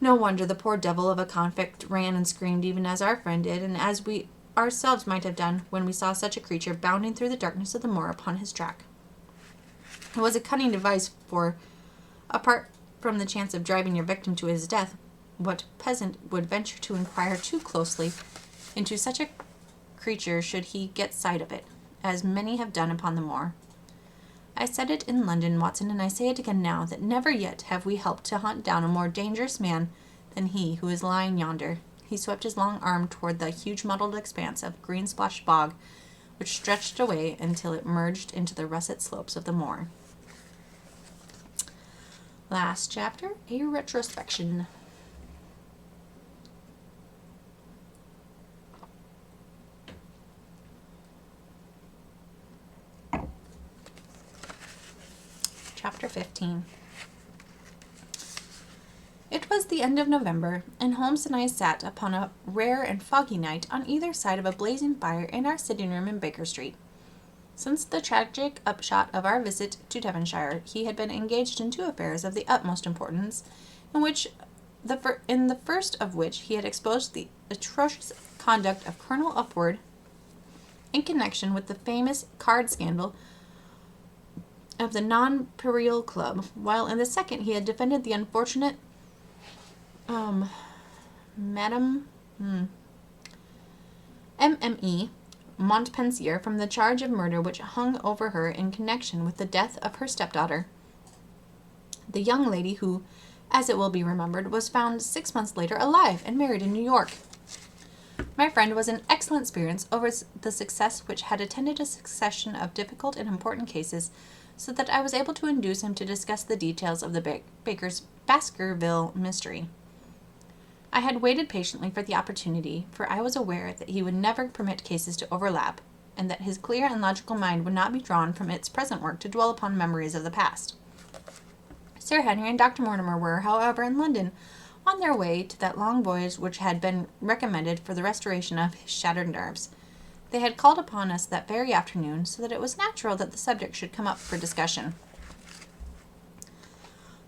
S1: No wonder the poor devil of a convict ran and screamed even as our friend did, and as we ourselves might have done when we saw such a creature bounding through the darkness of the moor upon his track. It was a cunning device, for, apart from the chance of driving your victim to his death, what peasant would venture to inquire too closely into such a creature should he get sight of it, as many have done upon the moor? I said it in London, Watson, and I say it again now, that never yet have we helped to hunt down a more dangerous man than he who is lying yonder. He swept his long arm toward the huge mottled expanse of green-splashed bog, which stretched away until it merged into the russet slopes of the moor. Last chapter, a retrospection. Chapter 15. It was the end of November, and Holmes and I sat upon a rare and foggy night on either side of a blazing fire in our sitting room in Baker Street. Since the tragic upshot of our visit to Devonshire, he had been engaged in 2 affairs of the utmost importance, in the first of which he had exposed the atrocious conduct of Colonel Upward in connection with the famous card scandal of the Nonpareil Club, while in the second he had defended the unfortunate Madame M.M.E. Montpensier from the charge of murder which hung over her in connection with the death of her stepdaughter, the young lady who, as it will be remembered, was found 6 months later alive and married in New York. My friend was in excellent spirits over the success which had attended a succession of difficult and important cases, so that I was able to induce him to discuss the details of the Baker's Baskerville mystery. I had waited patiently for the opportunity, for I was aware that he would never permit cases to overlap, and that his clear and logical mind would not be drawn from its present work to dwell upon memories of the past. Sir Henry and Dr. Mortimer were, however, in London, on their way to that long voyage which had been recommended for the restoration of his shattered nerves. They had called upon us that very afternoon, so that it was natural that the subject should come up for discussion.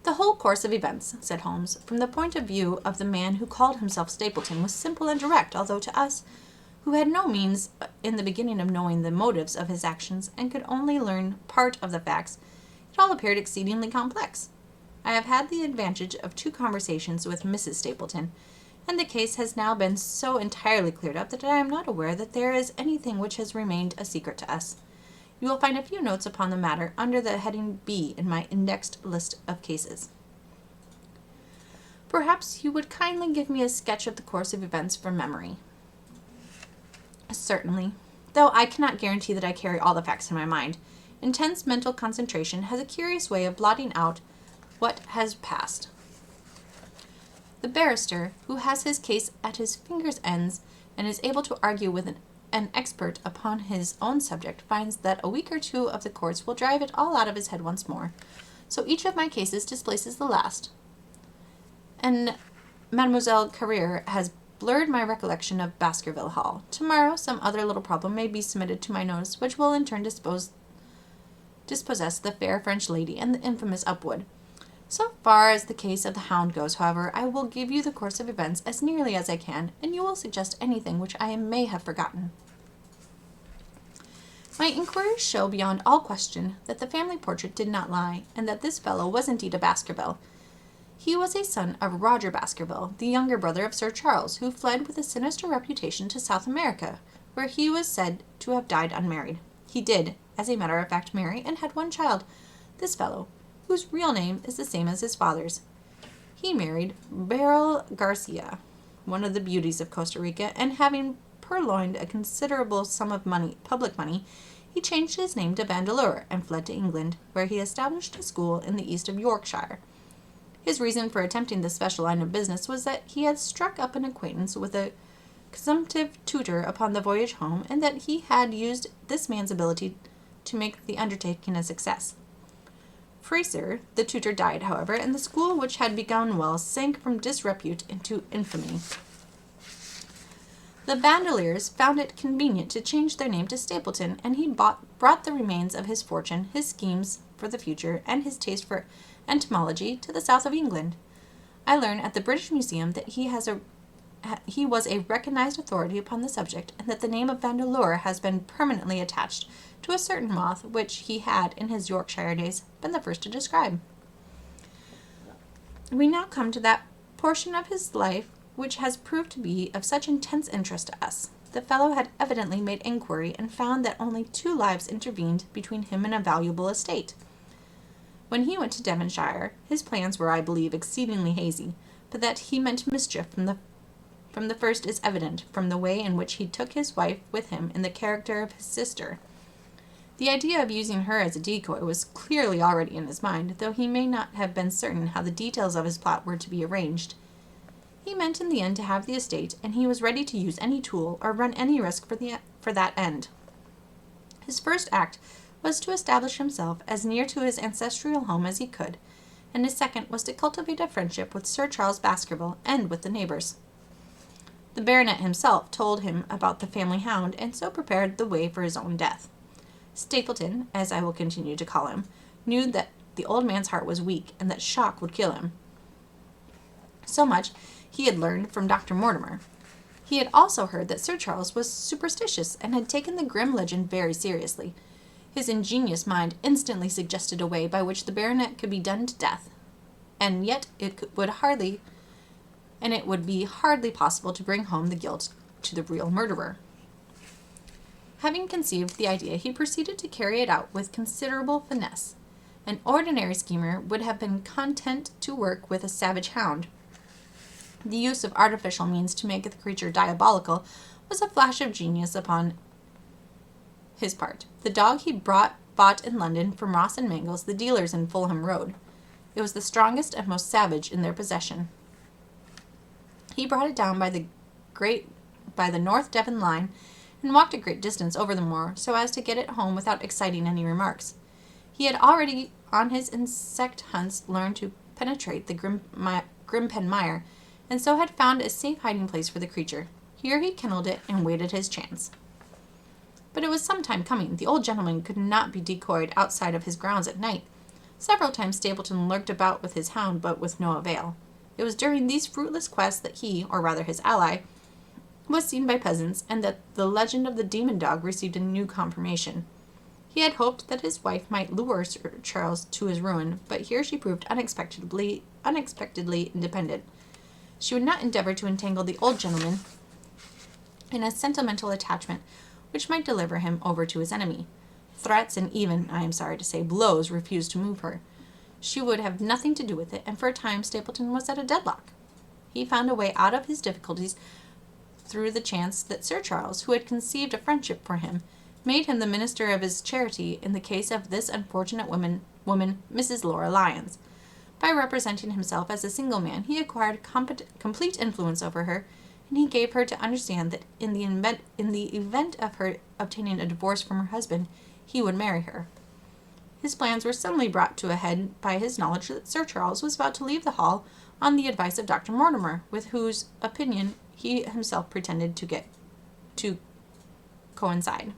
S1: The whole course of events, said Holmes, from the point of view of the man who called himself Stapleton, was simple and direct, although to us, who had no means in the beginning of knowing the motives of his actions, and could only learn part of the facts, it all appeared exceedingly complex. I have had the advantage of 2 conversations with Mrs. Stapleton, and the case has now been so entirely cleared up that I am not aware that there is anything which has remained a secret to us. You will find a few notes upon the matter under the heading B in my indexed list of cases. Perhaps you would kindly give me a sketch of the course of events from memory. Certainly, though I cannot guarantee that I carry all the facts in my mind. Intense mental concentration has a curious way of blotting out what has passed. The barrister, who has his case at his fingers' ends and is able to argue with an expert upon his own subject, finds that a week or 2 of the courts will drive it all out of his head once more. So each of my cases displaces the last. And Mademoiselle Carrere has blurred my recollection of Baskerville Hall. Tomorrow some other little problem may be submitted to my notice, which will in turn dispossess the fair French lady and the infamous Upwood. So far as the case of the Hound goes, however, I will give you the course of events as nearly as I can, and you will suggest anything which I may have forgotten. My inquiries show beyond all question that the family portrait did not lie, and that this fellow was indeed a Baskerville. He was a son of Roger Baskerville, the younger brother of Sir Charles, who fled with a sinister reputation to South America, where he was said to have died unmarried. He did, as a matter of fact, marry, and had 1 child, this fellow, whose real name is the same as his father's. He married Beryl Garcia, one of the beauties of Costa Rica, and having purloined a considerable sum of public money, he changed his name to Vandeleur and fled to England, where he established a school in the east of Yorkshire. His reason for attempting this special line of business was that he had struck up an acquaintance with a consumptive tutor upon the voyage home, and that he had used this man's ability to make the undertaking a success. Fraser, the tutor, died, however, and the school, which had begun well, sank from disrepute into infamy. The Bandeliers found it convenient to change their name to Stapleton, and he brought the remains of his fortune, his schemes for the future, and his taste for entomology to the south of England. I learn at the British Museum that he was a recognized authority upon the subject, and that the name of Vandeleur has been permanently attached to a certain moth which he had, in his Yorkshire days, been the first to describe. We now come to that portion of his life which has proved to be of such intense interest to us. The fellow had evidently made inquiry, and found that only 2 lives intervened between him and a valuable estate. When he went to Devonshire, his plans were, I believe, exceedingly hazy, but that he meant mischief from the first is evident from the way in which he took his wife with him in the character of his sister. The idea of using her as a decoy was clearly already in his mind, though he may not have been certain how the details of his plot were to be arranged. He meant in the end to have the estate, and he was ready to use any tool or run any risk for that end. His first act was to establish himself as near to his ancestral home as he could, and his second was to cultivate a friendship with Sir Charles Baskerville and with the neighbours. The baronet himself told him about the family hound, and so prepared the way for his own death. Stapleton, as I will continue to call him, knew that the old man's heart was weak, and that shock would kill him. So much he had learned from Dr. Mortimer. He had also heard that Sir Charles was superstitious, and had taken the grim legend very seriously. His ingenious mind instantly suggested a way by which the baronet could be done to death, and yet it would be hardly possible to bring home the guilt to the real murderer. Having conceived the idea, he proceeded to carry it out with considerable finesse. An ordinary schemer would have been content to work with a savage hound. The use of artificial means to make the creature diabolical was a flash of genius upon his part. The dog he bought in London from Ross and Mangles, the dealers in Fulham Road. It was the strongest and most savage in their possession. He brought it down by the North Devon line, and walked a great distance over the moor, so as to get it home without exciting any remarks. He had already, on his insect hunts, learned to penetrate the Grimpen Mire, and so had found a safe hiding place for the creature. Here he kennelled it and waited his chance. But it was some time coming. The old gentleman could not be decoyed outside of his grounds at night. Several times Stapleton lurked about with his hound, but with no avail. It was during these fruitless quests that he, or rather his ally, was seen by peasants, and that the legend of the demon dog received a new confirmation. He had hoped that his wife might lure Sir Charles to his ruin, but here she proved unexpectedly independent. She would not endeavour to entangle the old gentleman in a sentimental attachment which might deliver him over to his enemy. Threats and even, I am sorry to say, blows refused to move her. She would have nothing to do with it, and for a time Stapleton was at a deadlock. He found a way out of his difficulties through the chance that Sir Charles, who had conceived a friendship for him, made him the minister of his charity in the case of this unfortunate woman, Mrs. Laura Lyons. By representing himself as a single man, he acquired complete influence over her, and he gave her to understand that in the event of her obtaining a divorce from her husband, he would marry her. His plans were suddenly brought to a head by his knowledge that Sir Charles was about to leave the Hall on the advice of Dr. Mortimer, with whose opinion he himself pretended to coincide.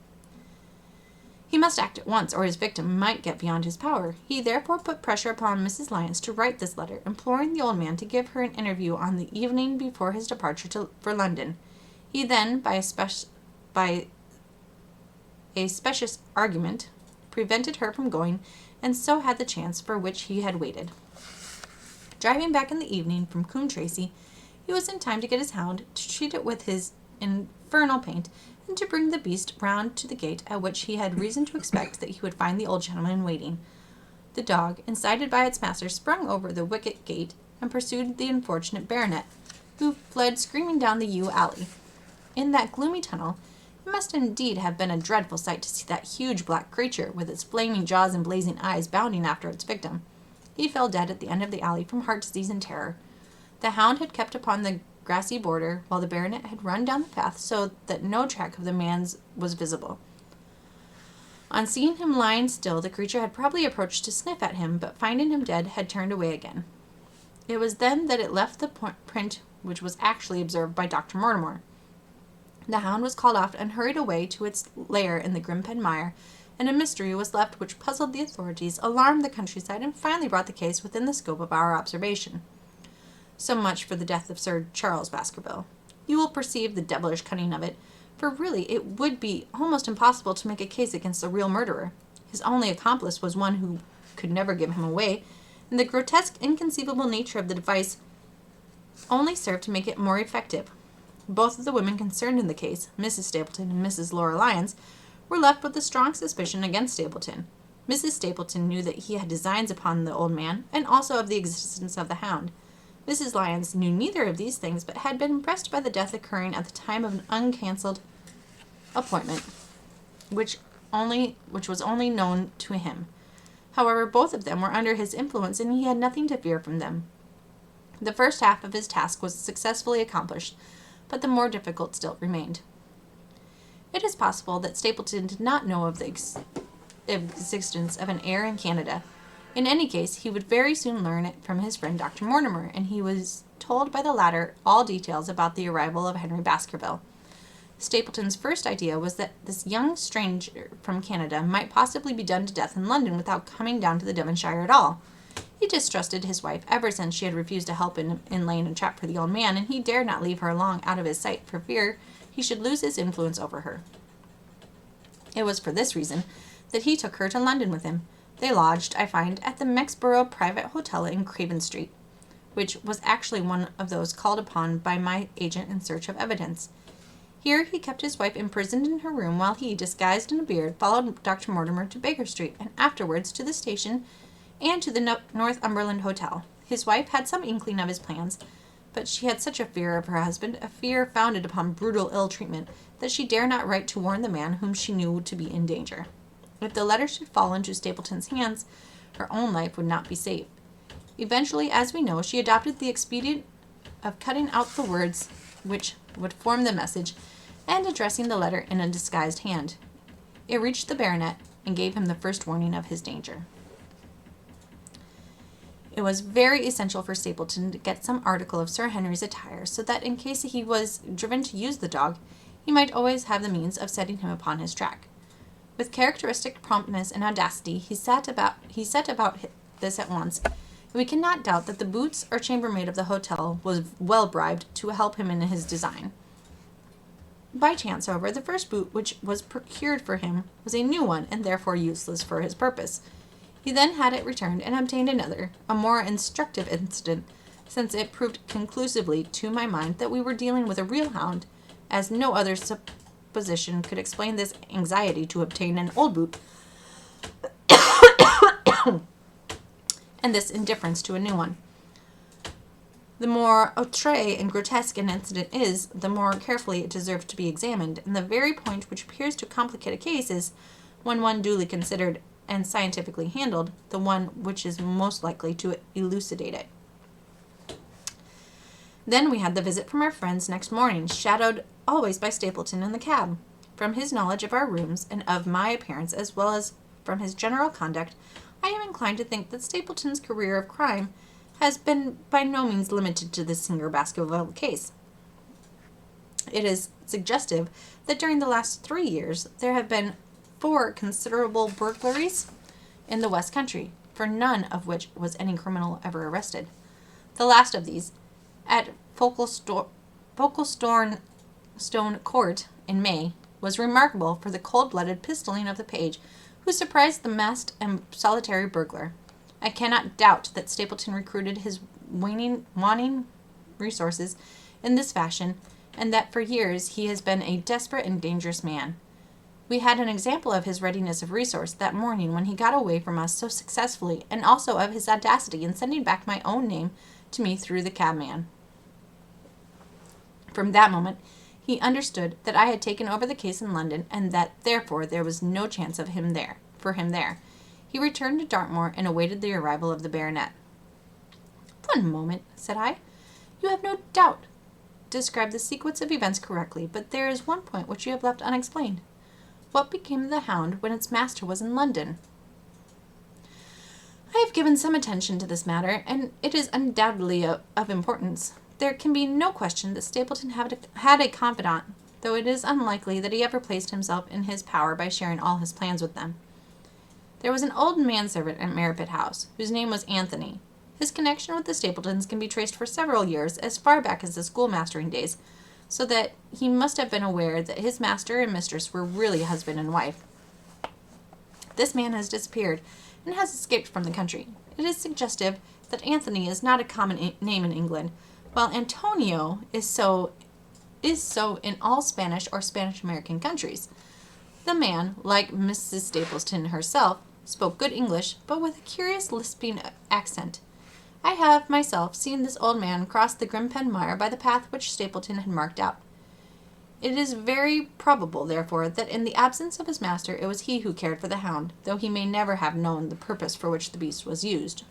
S1: He must act at once, or his victim might get beyond his power. He therefore put pressure upon Mrs. Lyons to write this letter, imploring the old man to give her an interview on the evening before his departure for London. He then, by a specious argument, prevented her from going, and so had the chance for which he had waited. Driving back in the evening from Coombe Tracey, he was in time to get his hound, to treat it with his infernal paint, and to bring the beast round to the gate, at which he had reason to expect that he would find the old gentleman waiting. The dog, incited by its master, sprung over the wicket gate and pursued the unfortunate baronet, who fled screaming down the yew alley. In that gloomy tunnel, it must indeed have been a dreadful sight to see that huge black creature, with its flaming jaws and blazing eyes, bounding after its victim. He fell dead at the end of the alley from heart disease and terror. The hound had kept upon the grassy border, while the baronet had run down the path so that no track of the man's was visible. On seeing him lying still, the creature had probably approached to sniff at him, but finding him dead, had turned away again. It was then that it left the print which was actually observed by Dr. Mortimer. The hound was called off and hurried away to its lair in the Grimpen Mire, and a mystery was left which puzzled the authorities, alarmed the countryside, and finally brought the case within the scope of our observation. So much for the death of Sir Charles Baskerville. You will perceive the devilish cunning of it, for really it would be almost impossible to make a case against the real murderer. His only accomplice was one who could never give him away, and the grotesque, inconceivable nature of the device only served to make it more effective. Both of the women concerned in the case, Mrs. Stapleton and Mrs. Laura Lyons, were left with a strong suspicion against Stapleton. Mrs. Stapleton knew that he had designs upon the old man, and also of the existence of the hound. Mrs. Lyons knew neither of these things, but had been impressed by the death occurring at the time of an uncancelled appointment, which was only known to him. However, both of them were under his influence, and he had nothing to fear from them. The first half of his task was successfully accomplished, but the more difficult still remained. It is possible that Stapleton did not know of the existence of an heir in Canada. In any case, he would very soon learn it from his friend Dr. Mortimer, and he was told by the latter all details about the arrival of Henry Baskerville. Stapleton's first idea was that this young stranger from Canada might possibly be done to death in London without coming down to the Devonshire at all. He distrusted his wife ever since she had refused to help in laying a trap for the old man, and he dared not leave her long out of his sight for fear he should lose his influence over her. It was for this reason that he took her to London with him. They lodged, I find, at the Mexborough Private Hotel in Craven Street, which was actually one of those called upon by my agent in search of evidence. Here he kept his wife imprisoned in her room while he, disguised in a beard, followed Dr. Mortimer to Baker Street and afterwards to the station and to the Northumberland Hotel. His wife had some inkling of his plans, but she had such a fear of her husband, a fear founded upon brutal ill-treatment, that she dare not write to warn the man whom she knew to be in danger. If the letter should fall into Stapleton's hands, her own life would not be safe. Eventually, as we know, she adopted the expedient of cutting out the words which would form the message and addressing the letter in a disguised hand. It reached the baronet and gave him the first warning of his danger. It was very essential for Stapleton to get some article of Sir Henry's attire, so that in case he was driven to use the dog, he might always have the means of setting him upon his track. With characteristic promptness and audacity, he set about this at once, and we cannot doubt that the boots or chambermaid of the hotel was well bribed to help him in his design. By chance, however, the first boot which was procured for him was a new one, and therefore useless for his purpose. He then had it returned and obtained another, a more instructive incident, since it proved conclusively to my mind that we were dealing with a real hound, as no other supposition could explain this anxiety to obtain an old boot, and this indifference to a new one. The more outre and grotesque an incident is, the more carefully it deserves to be examined, and the very point which appears to complicate a case is, when one duly considered and scientifically handled, the one which is most likely to elucidate it. Then we had the visit from our friends next morning, shadowed always by Stapleton in the cab. From his knowledge of our rooms and of my appearance, as well as from his general conduct, I am inclined to think that Stapleton's career of crime has been by no means limited to the Singer Baskerville case. It is suggestive that during the last 3 years there have been 4 considerable burglaries in the West Country, for none of which was any criminal ever arrested. The last of these, at Folkestone Court in May, was remarkable for the cold-blooded pistoling of the page who surprised the masked and solitary burglar. I cannot doubt that Stapleton recruited his waning resources in this fashion, and that for years he has been a desperate and dangerous man. We had an example of his readiness of resource that morning when he got away from us so successfully, and also of his audacity in sending back my own name to me through the cabman. From that moment, he understood that I had taken over the case in London, and that therefore there was no chance of him there. He returned to Dartmoor and awaited the arrival of the baronet. "One moment," said I. "You have no doubt described the sequence of events correctly, but there is one point which you have left unexplained. What became of the hound when its master was in London?" "I have given some attention to this matter, and it is undoubtedly of importance. There can be no question that Stapleton had a confidant, though it is unlikely that he ever placed himself in his power by sharing all his plans with them. There was an old manservant at Merripit House, whose name was Anthony. His connection with the Stapletons can be traced for several years, as far back as the schoolmastering days, so that he must have been aware that his master and mistress were really husband and wife. This man has disappeared, and has escaped from the country. It is suggestive that Anthony is not a common name in England, while Antonio is so in all Spanish or Spanish-American countries. The man, like Mrs. Stapleton herself, spoke good English, but with a curious lisping accent. I have myself seen this old man cross the Grimpen Mire by the path which Stapleton had marked out. It is very probable, therefore, that in the absence of his master it was he who cared for the hound, though he may never have known the purpose for which the beast was used.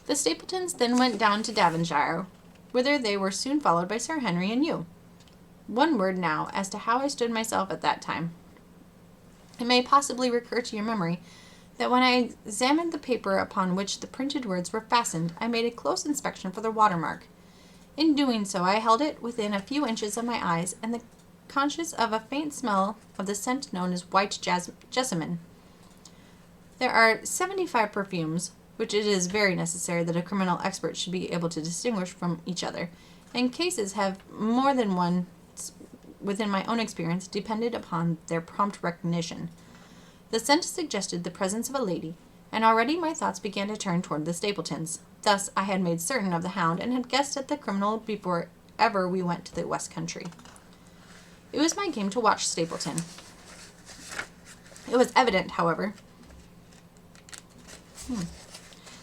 S1: The Stapletons then went down to Devonshire, whither they were soon followed by Sir Henry and you. One word now as to how I stood myself at that time. It may possibly recur to your memory that when I examined the paper upon which the printed words were fastened, I made a close inspection for the watermark. In doing so, I held it within a few inches of my eyes, and conscious of a faint smell of the scent known as white jessamine. There are 75 perfumes, which it is very necessary that a criminal expert should be able to distinguish from each other, and cases have more than one, within my own experience, depended upon their prompt recognition. The scent suggested the presence of a lady, and already my thoughts began to turn toward the Stapletons. Thus I had made certain of the Hound, and had guessed at the criminal before ever we went to the West Country. It was my game to watch Stapleton. It was evident, however,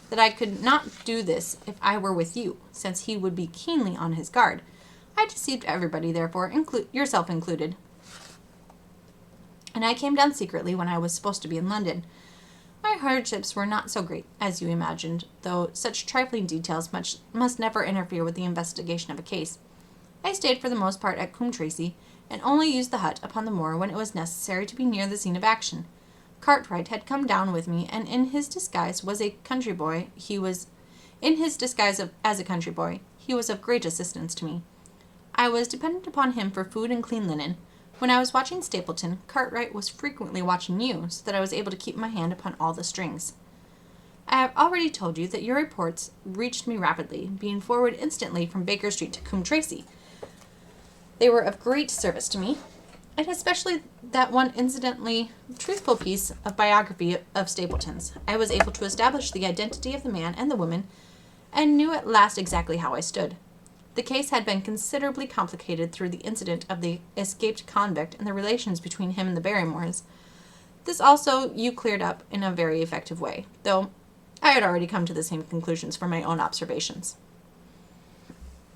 S1: that I could not do this if I were with you, since he would be keenly on his guard. I deceived everybody, therefore, yourself included, and I came down secretly when I was supposed to be in London. My hardships were not so great as you imagined, though such trifling details must never interfere with the investigation of a case. I stayed for the most part at Coombe Tracey, and only used the hut upon the moor when it was necessary to be near the scene of action. Cartwright had come down with me, and in his disguise as a country boy, he was of great assistance to me. I was dependent upon him for food and clean linen. When I was watching Stapleton, Cartwright was frequently watching you, so that I was able to keep my hand upon all the strings. I have already told you that your reports reached me rapidly, being forwarded instantly from Baker Street to Coombe Tracey. They were of great service to me, and especially that one incidentally truthful piece of biography of Stapleton's. I was able to establish the identity of the man and the woman, and knew at last exactly how I stood. The case had been considerably complicated through the incident of the escaped convict and the relations between him and the Barrymores. This also you cleared up in a very effective way, though I had already come to the same conclusions from my own observations.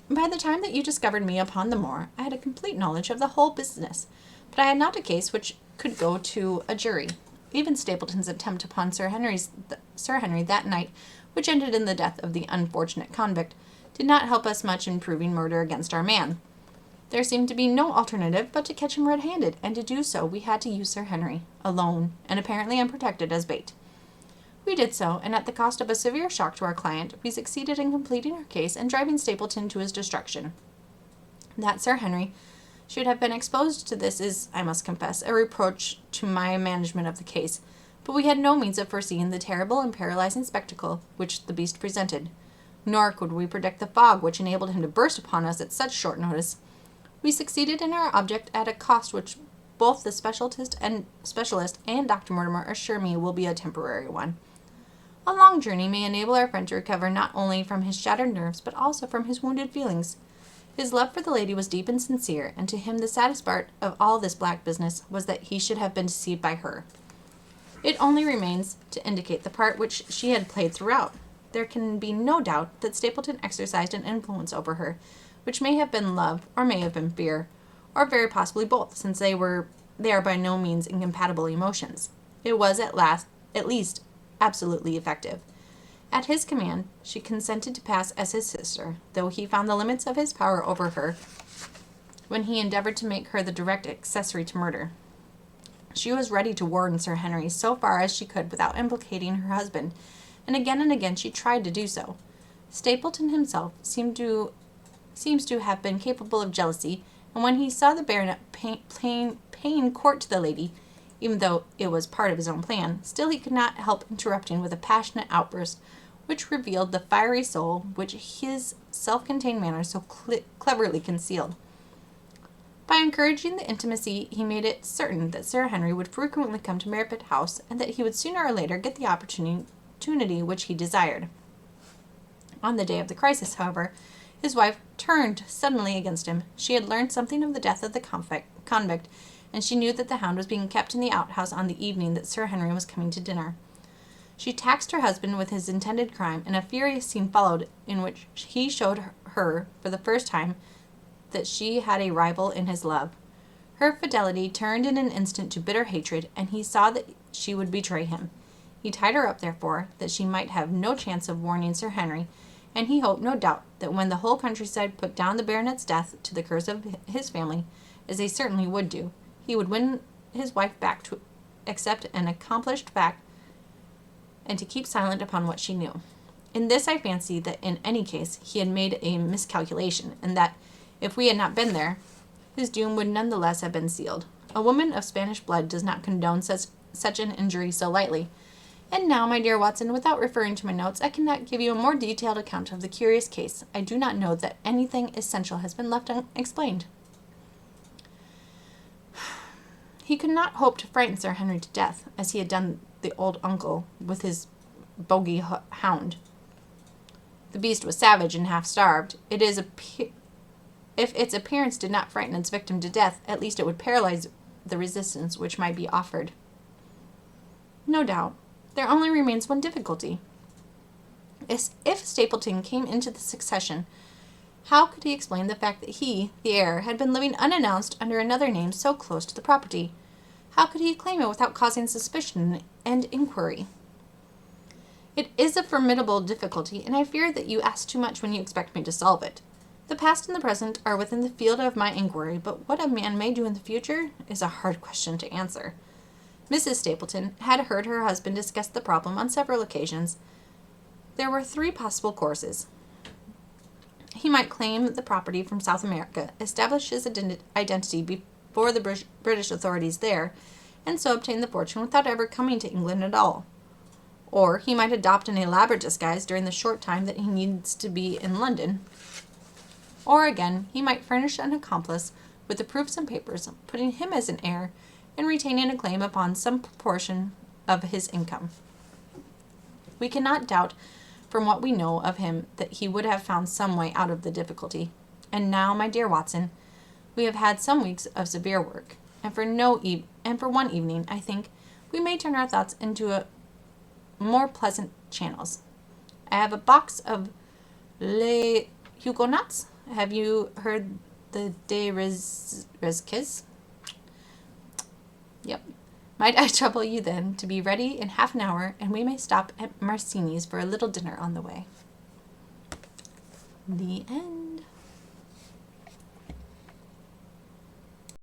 S1: By the time that you discovered me upon the moor, I had a complete knowledge of the whole business, but I had not a case which could go to a jury. Even Stapleton's attempt upon Sir Henry that night, which ended in the death of the unfortunate convict, did not help us much in proving murder against our man. There seemed to be no alternative but to catch him red-handed, and to do so we had to use Sir Henry, alone, and apparently unprotected, as bait. We did so, and at the cost of a severe shock to our client, we succeeded in completing our case and driving Stapleton to his destruction. That Sir Henry should have been exposed to this is, I must confess, a reproach to my management of the case, but we had no means of foreseeing the terrible and paralyzing spectacle which the beast presented, nor could we predict the fog which enabled him to burst upon us at such short notice. We succeeded in our object at a cost which both the specialist and Dr. Mortimer assure me will be a temporary one. A long journey may enable our friend to recover not only from his shattered nerves, but also from his wounded feelings. His love for the lady was deep and sincere, and to him the saddest part of all this black business was that he should have been deceived by her. It only remains to indicate the part which she had played throughout. There can be no doubt that Stapleton exercised an influence over her, which may have been love, or may have been fear, or very possibly both, since they are by no means incompatible emotions. It was at least absolutely effective. At his command, she consented to pass as his sister, though he found the limits of his power over her when he endeavored to make her the direct accessory to murder. She was ready to warn Sir Henry so far as she could without implicating her husband, and again she tried to do so. Stapleton himself seems to have been capable of jealousy, and when he saw the baronet paying court to the lady, even though it was part of his own plan, still he could not help interrupting with a passionate outburst which revealed the fiery soul which his self-contained manner so cleverly concealed. By encouraging the intimacy, he made it certain that Sir Henry would frequently come to Merripit House, and that he would sooner or later get the opportunity which he desired. On the day of the crisis, however, his wife turned suddenly against him. She had learned something of the death of the convict, and she knew that the Hound was being kept in the outhouse on the evening that Sir Henry was coming to dinner. She taxed her husband with his intended crime, and a furious scene followed in which he showed her, for the first time, that she had a rival in his love. Her fidelity turned in an instant to bitter hatred, and he saw that she would betray him. He tied her up, therefore, that she might have no chance of warning Sir Henry, and he hoped, no doubt, that when the whole countryside put down the baronet's death to the curse of his family, as they certainly would do, he would win his wife back accept an accomplished fact and to keep silent upon what she knew. In this I fancy that in any case he had made a miscalculation, and that, if we had not been there, his doom would none the less have been sealed. A woman of Spanish blood does not condone such an injury so lightly. And now, my dear Watson, without referring to my notes, I cannot give you a more detailed account of the curious case. I do not know that anything essential has been left unexplained. He could not hope to frighten Sir Henry to death, as he had done the old uncle with his bogey hound. The beast was savage and half starved. If its appearance did not frighten its victim to death, at least it would paralyze the resistance which might be offered. No doubt. There only remains one difficulty. If Stapleton came into the succession, how could he explain the fact that he, the heir, had been living unannounced under another name so close to the property? How could he claim it without causing suspicion and inquiry? It is a formidable difficulty, and I fear that you ask too much when you expect me to solve it. The past and the present are within the field of my inquiry, but what a man may do in the future is a hard question to answer. Mrs. Stapleton had heard her husband discuss the problem on several occasions. There were 3 possible courses. He might claim the property from South America, establish his identity before the British authorities there, and so obtain the fortune without ever coming to England at all. Or he might adopt an elaborate disguise during the short time that he needs to be in London. Or again, he might furnish an accomplice with the proofs and papers, putting him as an heir, and retaining a claim upon some proportion of his income. We cannot doubt from what we know of him that he would have found some way out of the difficulty. And now, my dear Watson, we have had some weeks of severe work, and for one evening, I think, we may turn our thoughts into more pleasant channels. I have a box of Les Huguenots. Have you heard the De Rezquez? Yep. Might I trouble you then to be ready in half an hour, and we may stop at Marcini's for a little dinner on the way. The end.